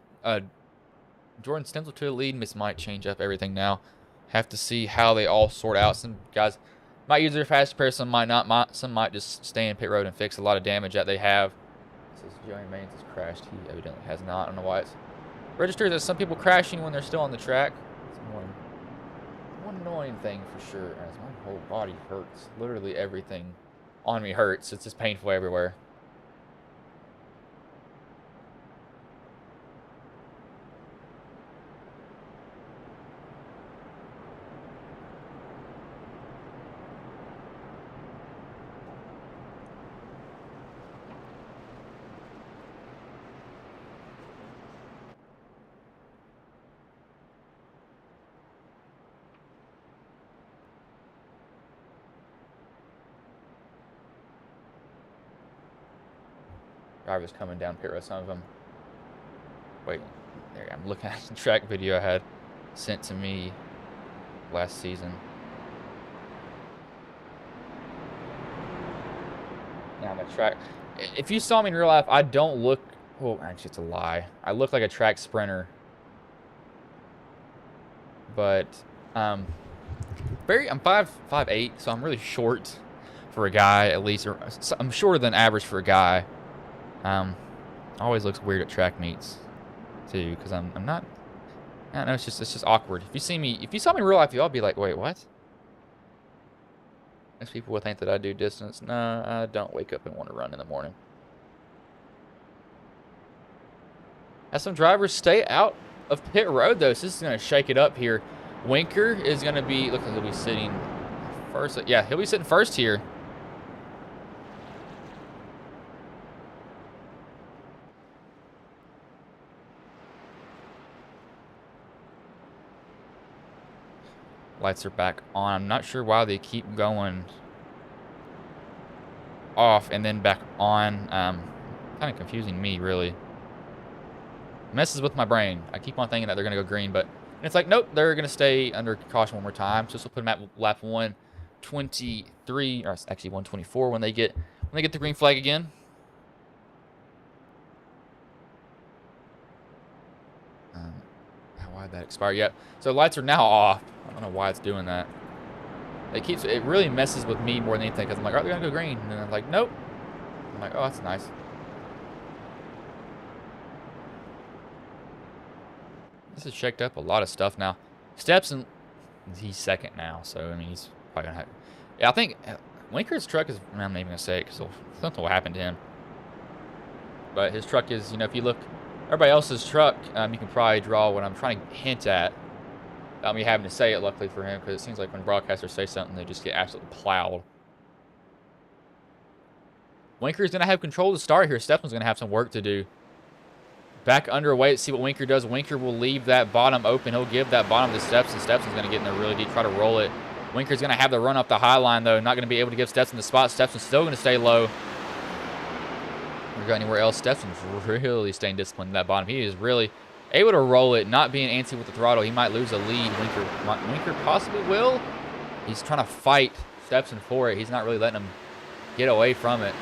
Stenzel to the lead. This might change up everything now. Have to see how they all sort out. Some guys might use their fast repair, some might not. Some might just stay in pit road and fix a lot of damage that they have. It says Joey Maines has crashed. He evidently has not. I don't know why it's registered as some people crashing when they're still on the track. It's one annoying thing for sure. As my whole body hurts. Literally everything on me hurts. It's just painful everywhere. Drivers coming down pit road, some of them. Wait, there I'm looking at the track video I had sent to me last season. Now I'm a track. If you saw me in real life, I don't look. Well, actually, it's a lie. I look like a track sprinter, but I'm 5'8", so I'm really short for a guy, at least. Or I'm shorter than average for a guy. Always looks weird at track meets too, because I'm not. I don't know. It's just awkward. If you saw me in real life, y'all be like, wait, what? Most people would think that I do distance. No, I don't wake up and want to run in the morning. As some drivers stay out of pit road, though, so this is going to shake it up here. Winker is going to be, looks like he'll be sitting first. Yeah, he'll be sitting first here. Lights are back on. I'm not sure why they keep going off and then back on. Kind of confusing me, really. Messes with my brain. I keep on thinking that they're going to go green, but it's like, nope, they're going to stay under caution one more time. So this will put them at lap 123, or actually 124 when they get the green flag again. Why did that expire yet? So lights are now off. I don't know why it's doing that. It really messes with me more than anything, because I'm like, all right, they're gonna go green, and then I'm like, nope. I'm like, oh, that's nice. This has shaked up a lot of stuff now. Stepson, he's second now, so I mean, he's probably gonna have. Yeah, I think Winker's truck is. I'm not even gonna say it because something will happen to him. But his truck is, you know, if you look, everybody else's truck, you can probably draw what I'm trying to hint at. Me having to say it, luckily for him, because it seems like when broadcasters say something, they just get absolutely plowed. Winker's going to have control to start here. Stepson's going to have some work to do. Back underway to see what Winker does. Winker will leave that bottom open. He'll give that bottom to Stepson. Stepson's going to get in there really deep, try to roll it. Winker's going to have the run up the high line, though. Not going to be able to give Stepson the spot. Stepson's still going to stay low. Or go anywhere else. Stepson's really staying disciplined in that bottom. He is really able to roll it, not being antsy with the throttle. He might lose a lead. Winker possibly will. He's trying to fight Stepson for it. He's not really letting him get away from it.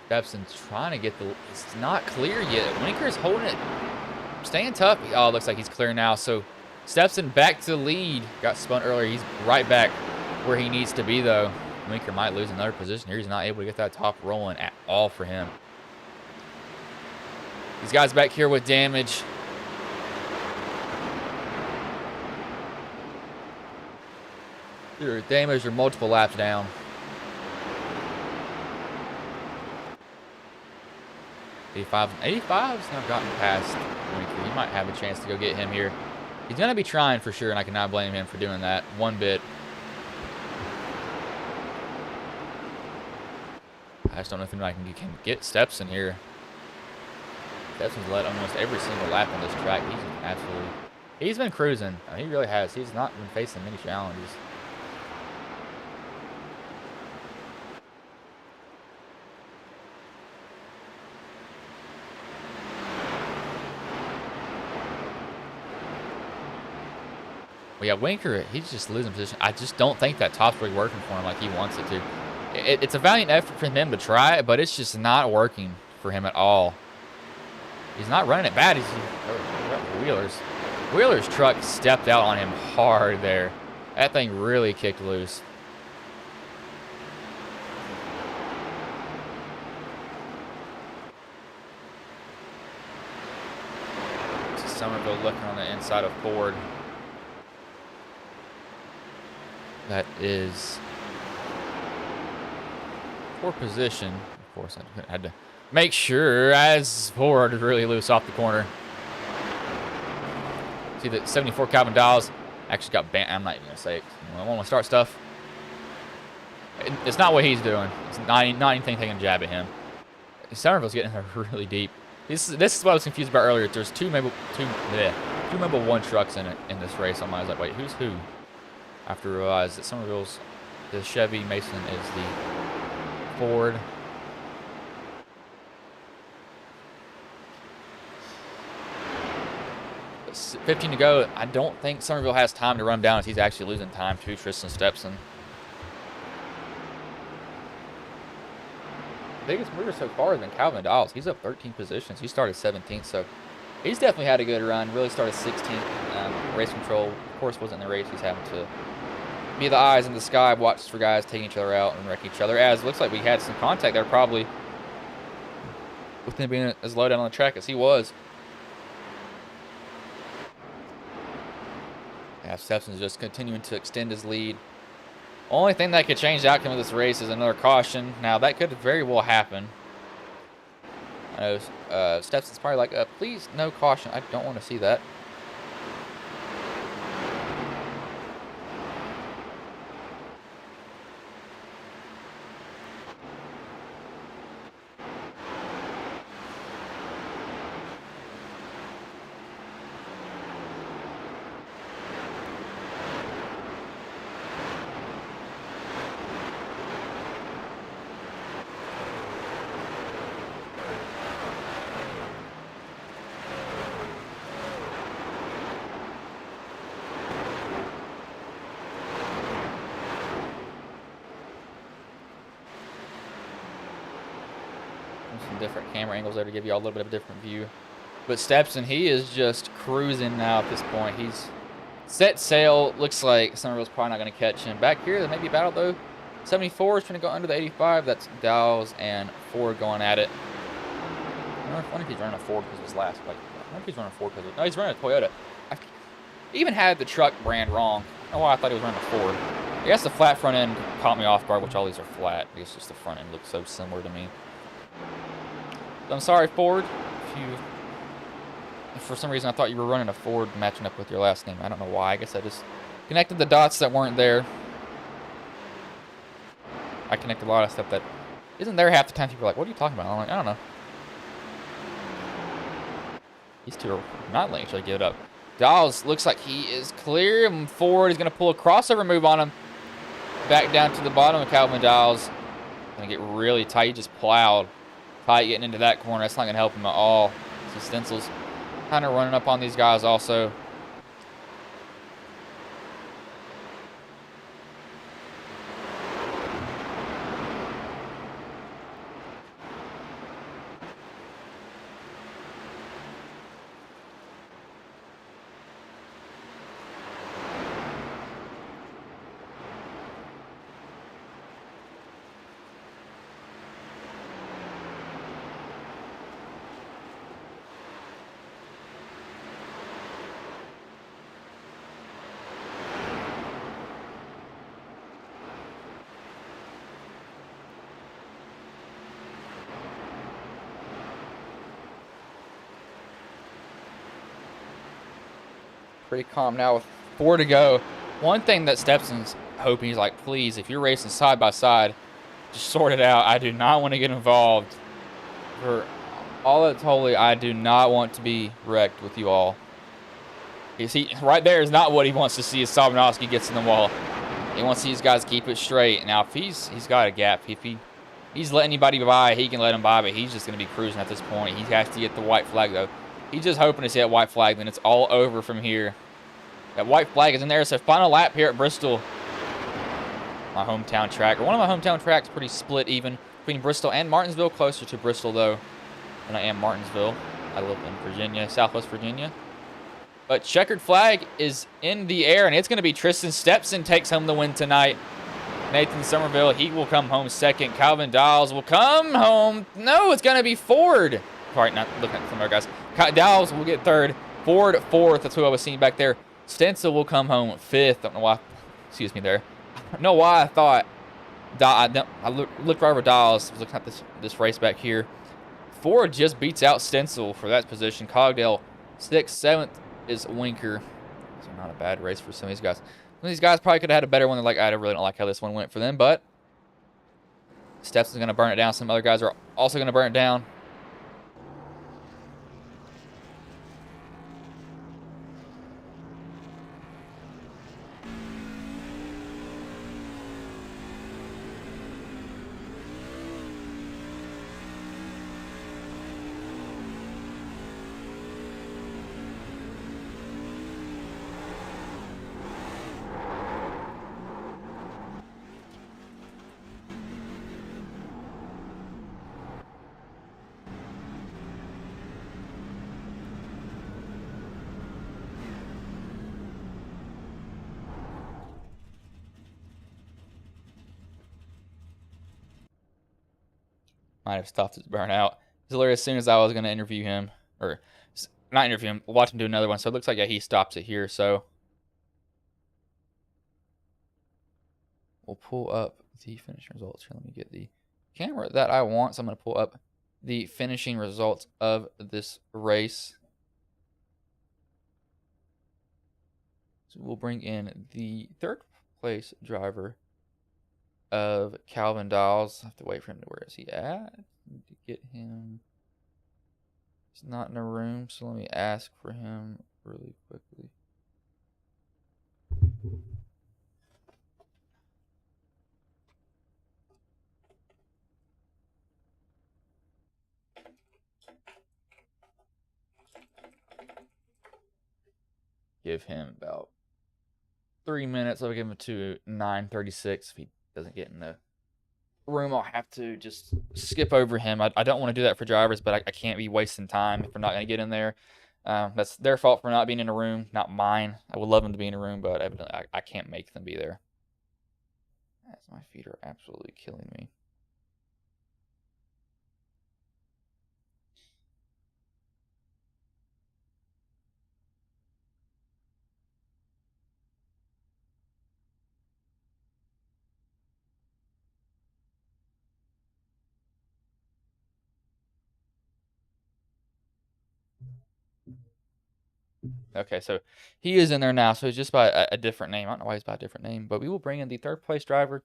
Stepson's trying to get it's not clear yet. Winker's holding it, staying tough. Oh, it looks like he's clear now. So Stepson back to the lead. Got spun earlier. He's right back where he needs to be, though. Winker might lose another position here. He's not able to get that top rolling at all for him. These guys back here with damage. Your damage are multiple laps down. $85's now gotten past Winker. He might have a chance to go get him here. He's going to be trying for sure, and I cannot blame him for doing that one bit. I just don't know if anybody can get Stepson here. Stepson's led almost every single lap on this track. He's absolutely He's been cruising. He really has. He's not been facing many challenges. Well, yeah, Winker, he's just losing position. I just don't think that top's really working for him like he wants it to. It's a valiant effort for him to try it, but it's just not working for him at all. He's not running it bad. He's Wheeler's. Wheeler's truck stepped out on him hard there. That thing really kicked loose. Somerville looking on the inside of Ford. That is poor position. Of course, I had to make sure as Ford really loose off the corner. See that 74 Calvin Dowles actually got banned. I'm not even going to say it. I want to start stuff. It's not what he's doing. It's not anything taking a jab at him. Somerville's getting there really deep. This is what I was confused about earlier. There's two Mobile 1 trucks in this race. I was like, wait, who's who? After I realized that Somerville's the Chevy, Mason is the Ford. It's 15 to go. I don't think Somerville has time to run down as he's actually losing time to Tristan Stepson. Biggest mover so far has been Calvin Dowles. He's up 13 positions. He started 17th, so he's definitely had a good run. Really started 16th. Race control, of course, wasn't in the race. He's having to be the eyes in the sky, watch for guys taking each other out and wreck each other. As it looks like we had some contact there, probably with him being as low down on the track as he was. Yeah, Stepson's just continuing to extend his lead. Only thing that could change the outcome of this race is another caution. Now, that could very well happen. I know Stepson's probably like, please, no caution. I don't want to see that. Some different camera angles there to give you all a little bit of a different view. But Stepson, he is just cruising now at this point. He's set sail. Looks like Somerville's probably not going to catch him. Back here, there may be a battle though. 74 is trying to go under the 85. That's Dowles and Ford going at it. I wonder if he's running a Ford because of his last. Like, I wonder if he's running a Ford because no, he's running a Toyota. I even had the truck brand wrong. I don't know why I thought he was running a Ford. I guess the flat front end caught me off guard, which all these are flat. I guess just the front end looks so similar to me. I'm sorry, Ford, if for some reason I thought you were running a Ford matching up with your last name. I don't know why. I guess I just connected the dots that weren't there. I connected a lot of stuff that isn't there half the time. People are like, what are you talking about? I'm like, I don't know. These two are not letting each other get it up. Dowles looks like he is clear. And Ford is going to pull a crossover move on him. Back down to the bottom of Calvin Dowles. Going to get really tight. He just plowed. Tight getting into that corner. That's not going to help him at all. So Stencil's kind of running up on these guys also. Pretty calm now with 4 to go. One thing that Stepson's hoping, he's like, please, if you're racing side by side, just sort it out. I do not want to get involved. For all that's holy, I do not want to be wrecked with you all. Right there is not what he wants to see as Sobnowski gets in the wall. He wants to see these guys keep it straight. Now, if he's got a gap, if he's letting anybody by, he can let him by, but he's just going to be cruising at this point. He has to get the white flag, though. He's just hoping to see that white flag, then it's all over from here. That white flag is in there. So final lap here at Bristol. My hometown track, or one of my hometown tracks, pretty split even between Bristol and Martinsville. Closer to Bristol, though, than I am Martinsville. I live in Virginia, Southwest Virginia. But checkered flag is in the air, and it's going to be Tristan Stepson takes home the win tonight. Nathan Somerville, he will come home second. Calvin Dowles will come home. No, it's going to be Ford. Sorry, not looking at some other guys. Dowles will get third. Ford fourth. That's who I was seeing back there. Stencil will come home fifth. I don't know why. Excuse me there. I don't know why I thought. I looked right over Dowles. I was looking at this race back here. Ford just beats out Stencil for that position. Cogdale 6th, 7th is Winker. So not a bad race for some of these guys. Some of these guys probably could have had a better one. They're like, I really don't like how this one went for them, but Stepson's going to burn it down. Some other guys are also going to burn it down. Might have stopped his burnout. It's hilarious. As soon as I was going to interview him, or not interview him, watch him do another one. So it looks like, yeah, he stops it here. So we'll pull up the finishing results here. Let me get the camera that I want. So I'm going to pull up the finishing results of this race. So we'll bring in the third place driver of Calvin Dowles. I have to wait for him. Where is he at? Need to get him. He's not in a room, so let me ask for him really quickly. Give him about 3 minutes. I'll give him to 9:36. If he doesn't get in the room, I'll have to just skip over him. I don't want to do that for drivers, but I can't be wasting time if we're not going to get in there. That's their fault for not being in a room, not mine. I would love them to be in a room, but evidently I can't make them be there. As my feet are absolutely killing me. Okay, so he is in there now, so he's just by a different name. I don't know why he's by a different name, but we will bring in the third place driver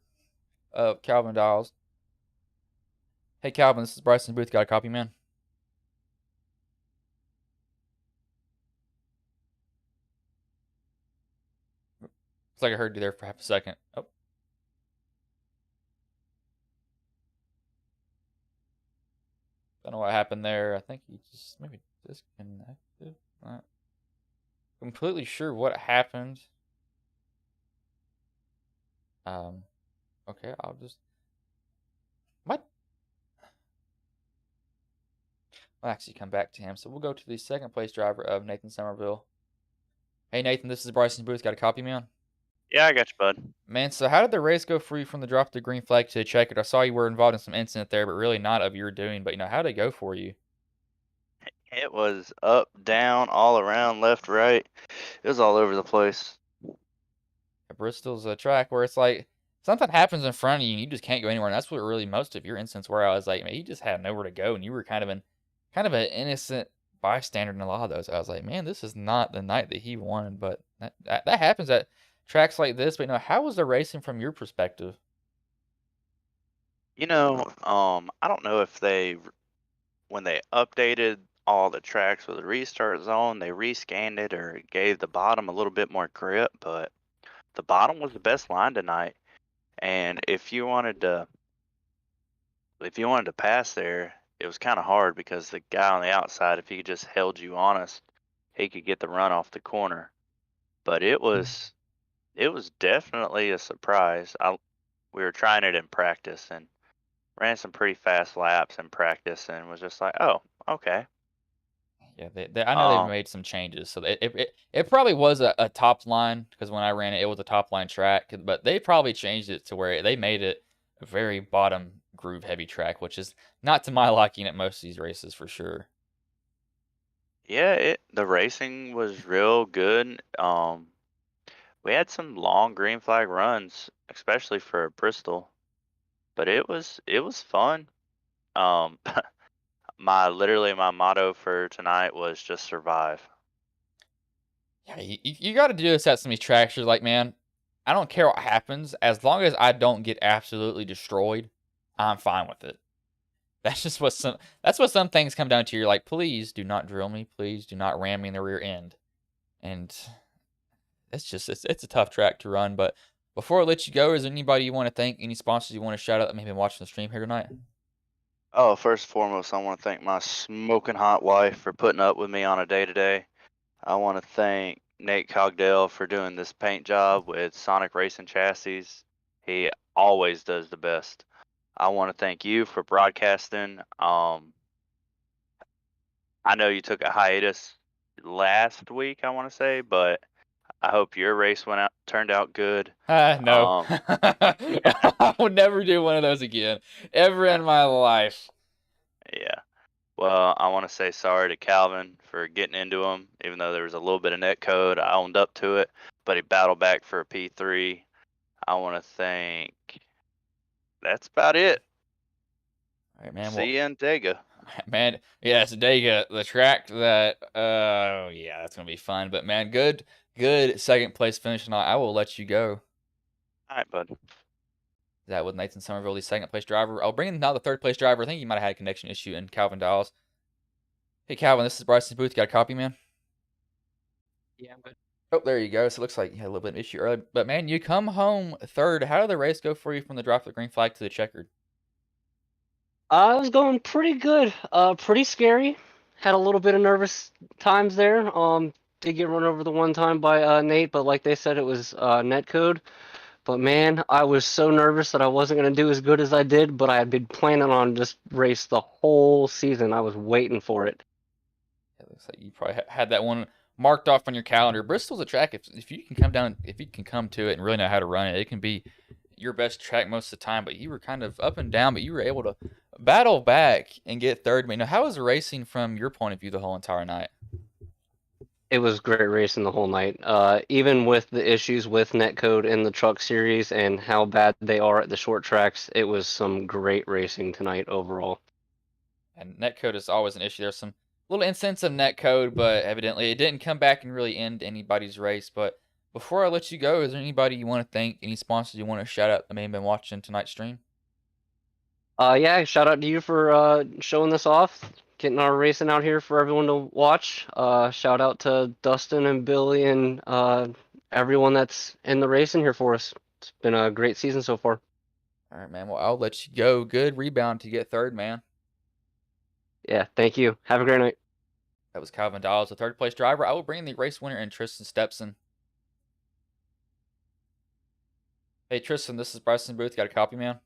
of Calvin Dowles. Hey, Calvin, this is Bryson Booth. Got a copy, man? Looks like I heard you there for half a second. Oh. Don't know what happened there. I think he just maybe disconnected. Not completely sure what happened. Okay, I'll just... What? I'll actually come back to him. So we'll go to the second place driver of Nathan Somerville. Hey, Nathan, this is Bryson Booth. Got a copy, man? Yeah, I got you, bud. Man, so how did the race go for you from the drop of the green flag to the checkered? I saw you were involved in some incident there, but really not of your doing. But, how did it go for you? It was up, down, all around, left, right. It was all over the place. Bristol's a track where it's like something happens in front of you and you just can't go anywhere. And that's what really most of your incidents were. I was like, man, you just had nowhere to go, and you were kind of an innocent bystander in a lot of those. I was like, man, this is not the night that he won. But that happens at tracks like this. But how was the racing from your perspective? I don't know if when they updated all the tracks with a restart zone. They rescanned it or gave the bottom a little bit more grip, but the bottom was the best line tonight. And if you wanted to pass there, it was kind of hard because the guy on the outside, if he just held you honest, he could get the run off the corner. But it was definitely a surprise. We were trying it in practice and ran some pretty fast laps in practice and was just like, oh, okay. Yeah, I know they've Um, made some changes, so it probably was a top line because when I ran it, it was a top line track, but they probably changed it to where they made it a very bottom groove heavy track, which is not to my liking at most of these races for sure. yeah, the racing was real good. We had some long green flag runs, especially for Bristol, but it was fun. Um, my motto for tonight was just survive. Yeah, you got to do this at some of these tracks. You're like, man, I don't care what happens as long as I don't get absolutely destroyed. I'm fine with it. That's what some things come down to. You're like, please do not drill me. Please do not ram me in the rear end. And it's a tough track to run. But before I let you go, is there anybody you want to thank? Any sponsors you want to shout out that may have been watching the stream here tonight? Oh, first and foremost, I want to thank my smoking hot wife for putting up with me on a day to day. I want to thank Nate Cogdell for doing this paint job with Sonic Racing Chassis. He always does the best. I want to thank you for broadcasting. I know you took a hiatus last week, I want to say, but I hope your race turned out good. No. Um, I would never do one of those again, ever in my life. yeah. Well, I want to say sorry to Calvin for getting into him, even though there was a little bit of net code. I owned up to it, but he battled back for a P3. I want to thank. That's about it. All right, man. Well, See you in Dega. man, yeah, it's Dega, the track that, yeah, that's gonna be fun. But man, good second place finish tonight. I will let you go. All right, bud. That with Nathan Somerville, the second place driver. I'll bring in now the third place driver. I think he might have had a connection issue in Calvin Dawes. Hey, Calvin, this is Bryson Booth. Got a copy, man? Yeah, I'm good. Oh, there you go. So it looks like you had a little bit of issue early. But man, you come home third. How did the race go for you from the drop of the green flag to the checkered? I was going pretty good. Pretty scary. Had a little bit of nervous times there. Did get run over the one time by Nate, but like they said, it was net code. But man, I was so nervous that I wasn't gonna do as good as I did. But I had been planning on just race the whole season. I was waiting for it. It looks like you probably had that one marked off on your calendar. Bristol's a track. If you can come down, if you can come to it and really know how to run it, it can be your best track most of the time. But you were kind of up and down, but you were able to battle back and get third. But, how was the racing from your point of view the whole entire night? It was great racing the whole night. Even with the issues with netcode in the truck series and how bad they are at the short tracks, it was some great racing tonight overall. And netcode is always an issue. There's some little incidents of netcode, but evidently it didn't come back and really end anybody's race. But before I let you go, is there anybody you want to thank? Any sponsors you want to shout out that may have been watching tonight's stream? Yeah, shout out to you for showing this off, getting our racing out here for everyone to watch. Shout out to Dustin and Billy and everyone that's in the racing here for us. It's been a great season so far. All right, man. Well, I'll let you go. Good rebound to get third, man. Yeah, thank you. Have a great night. That was Calvin Dawes, the third place driver. I will bring in the race winner and Tristan Stepson. Hey, Tristan, this is Bryson Booth. Got a copy, man?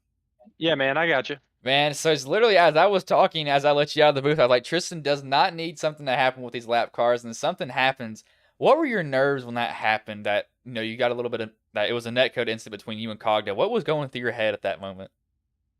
Yeah, man, I got you. Man, so it's literally as I was talking, as I let you out of the booth, I was like, Tristan does not need something to happen with these lap cars, and something happens. What were your nerves when that happened? That you got a little bit of that. It was a netcode incident between you and Cogdale. What was going through your head at that moment?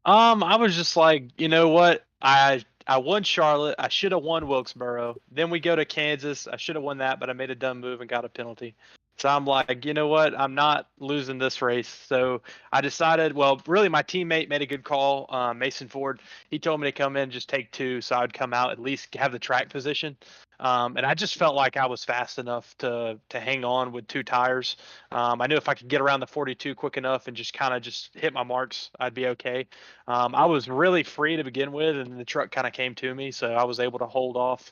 I was just like, you know what? I won Charlotte. I should have won Wilkesboro. Then we go to Kansas. I should have won that, but I made a dumb move and got a penalty. So I'm like, you know what? I'm not losing this race. So I decided, well, really my teammate made a good call, Mason Ford. He told me to come in, just take two, so I'd come out, at least have the track position. And I just felt like I was fast enough to hang on with two tires. I knew if I could get around the 42 quick enough and just kind of just hit my marks, I'd be okay. I was really free to begin with, and the truck kind of came to me, so I was able to hold off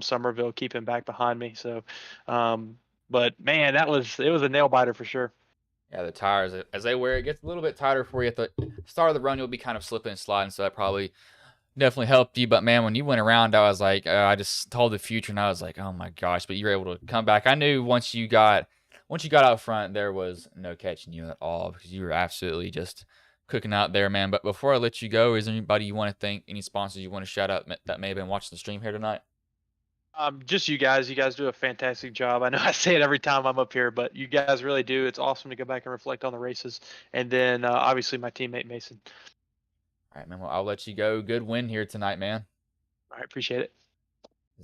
Somerville keeping back behind me. So, but man, it was a nail biter for sure. Yeah, the tires, as they wear, it gets a little bit tighter for you at the start of the run. You'll be kind of slipping and sliding, so that probably definitely helped you. But man, when you went around, I was like, I just told the future, and I was like, oh my gosh! But you were able to come back. I knew once you got out front, there was no catching you at all because you were absolutely just cooking out there, man. But before I let you go, is there anybody you want to thank? Any sponsors you want to shout out that may have been watching the stream here tonight? Just you guys. You guys do a fantastic job. I know I say it every time I'm up here, but you guys really do. It's awesome to go back and reflect on the races. And then obviously my teammate Mason. All right, man. Well, I'll let you go. Good win here tonight, man. All right, appreciate it.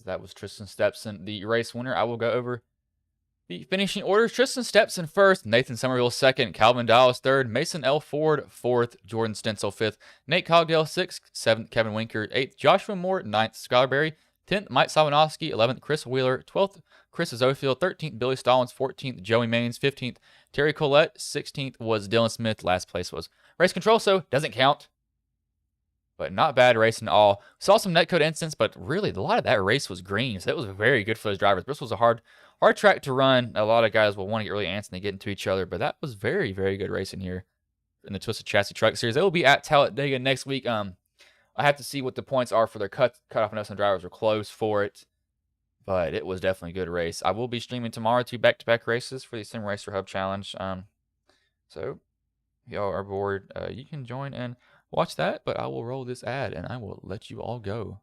That was Tristan Stepson, the race winner. I will go over the finishing orders. Tristan Stepson first, Nathan Somerville second, Calvin Dallas third, Mason L. Ford fourth, Jordan Stencil fifth, Nate Cogdale sixth, seventh, Kevin Winker eighth, Joshua Moore ninth, Skylar Berry 10th, Mike Sawanowski 11th, Chris Wheeler 12th, Chris Zofield 13th, Billy Stallings 14th, Joey Maines 15th, Terry Collette 16th was Dylan Smith. Last place was Race Control, so doesn't count. But not bad racing at all. Saw some netcode incidents, but really a lot of that race was green, so it was very good for those drivers. Bristol was a hard track to run. A lot of guys will want to get really antsy and they get into each other, but that was very, very good racing here in the Twisted Chassis Truck Series. They will be at Talladega next week. I have to see what the points are for their cutoff. I know some drivers are close for it, but it was definitely a good race. I will be streaming tomorrow 2 back-to-back races for the Sim Racer Hub Challenge. So if y'all are bored, you can join and watch that, but I will roll this ad and I will let you all go.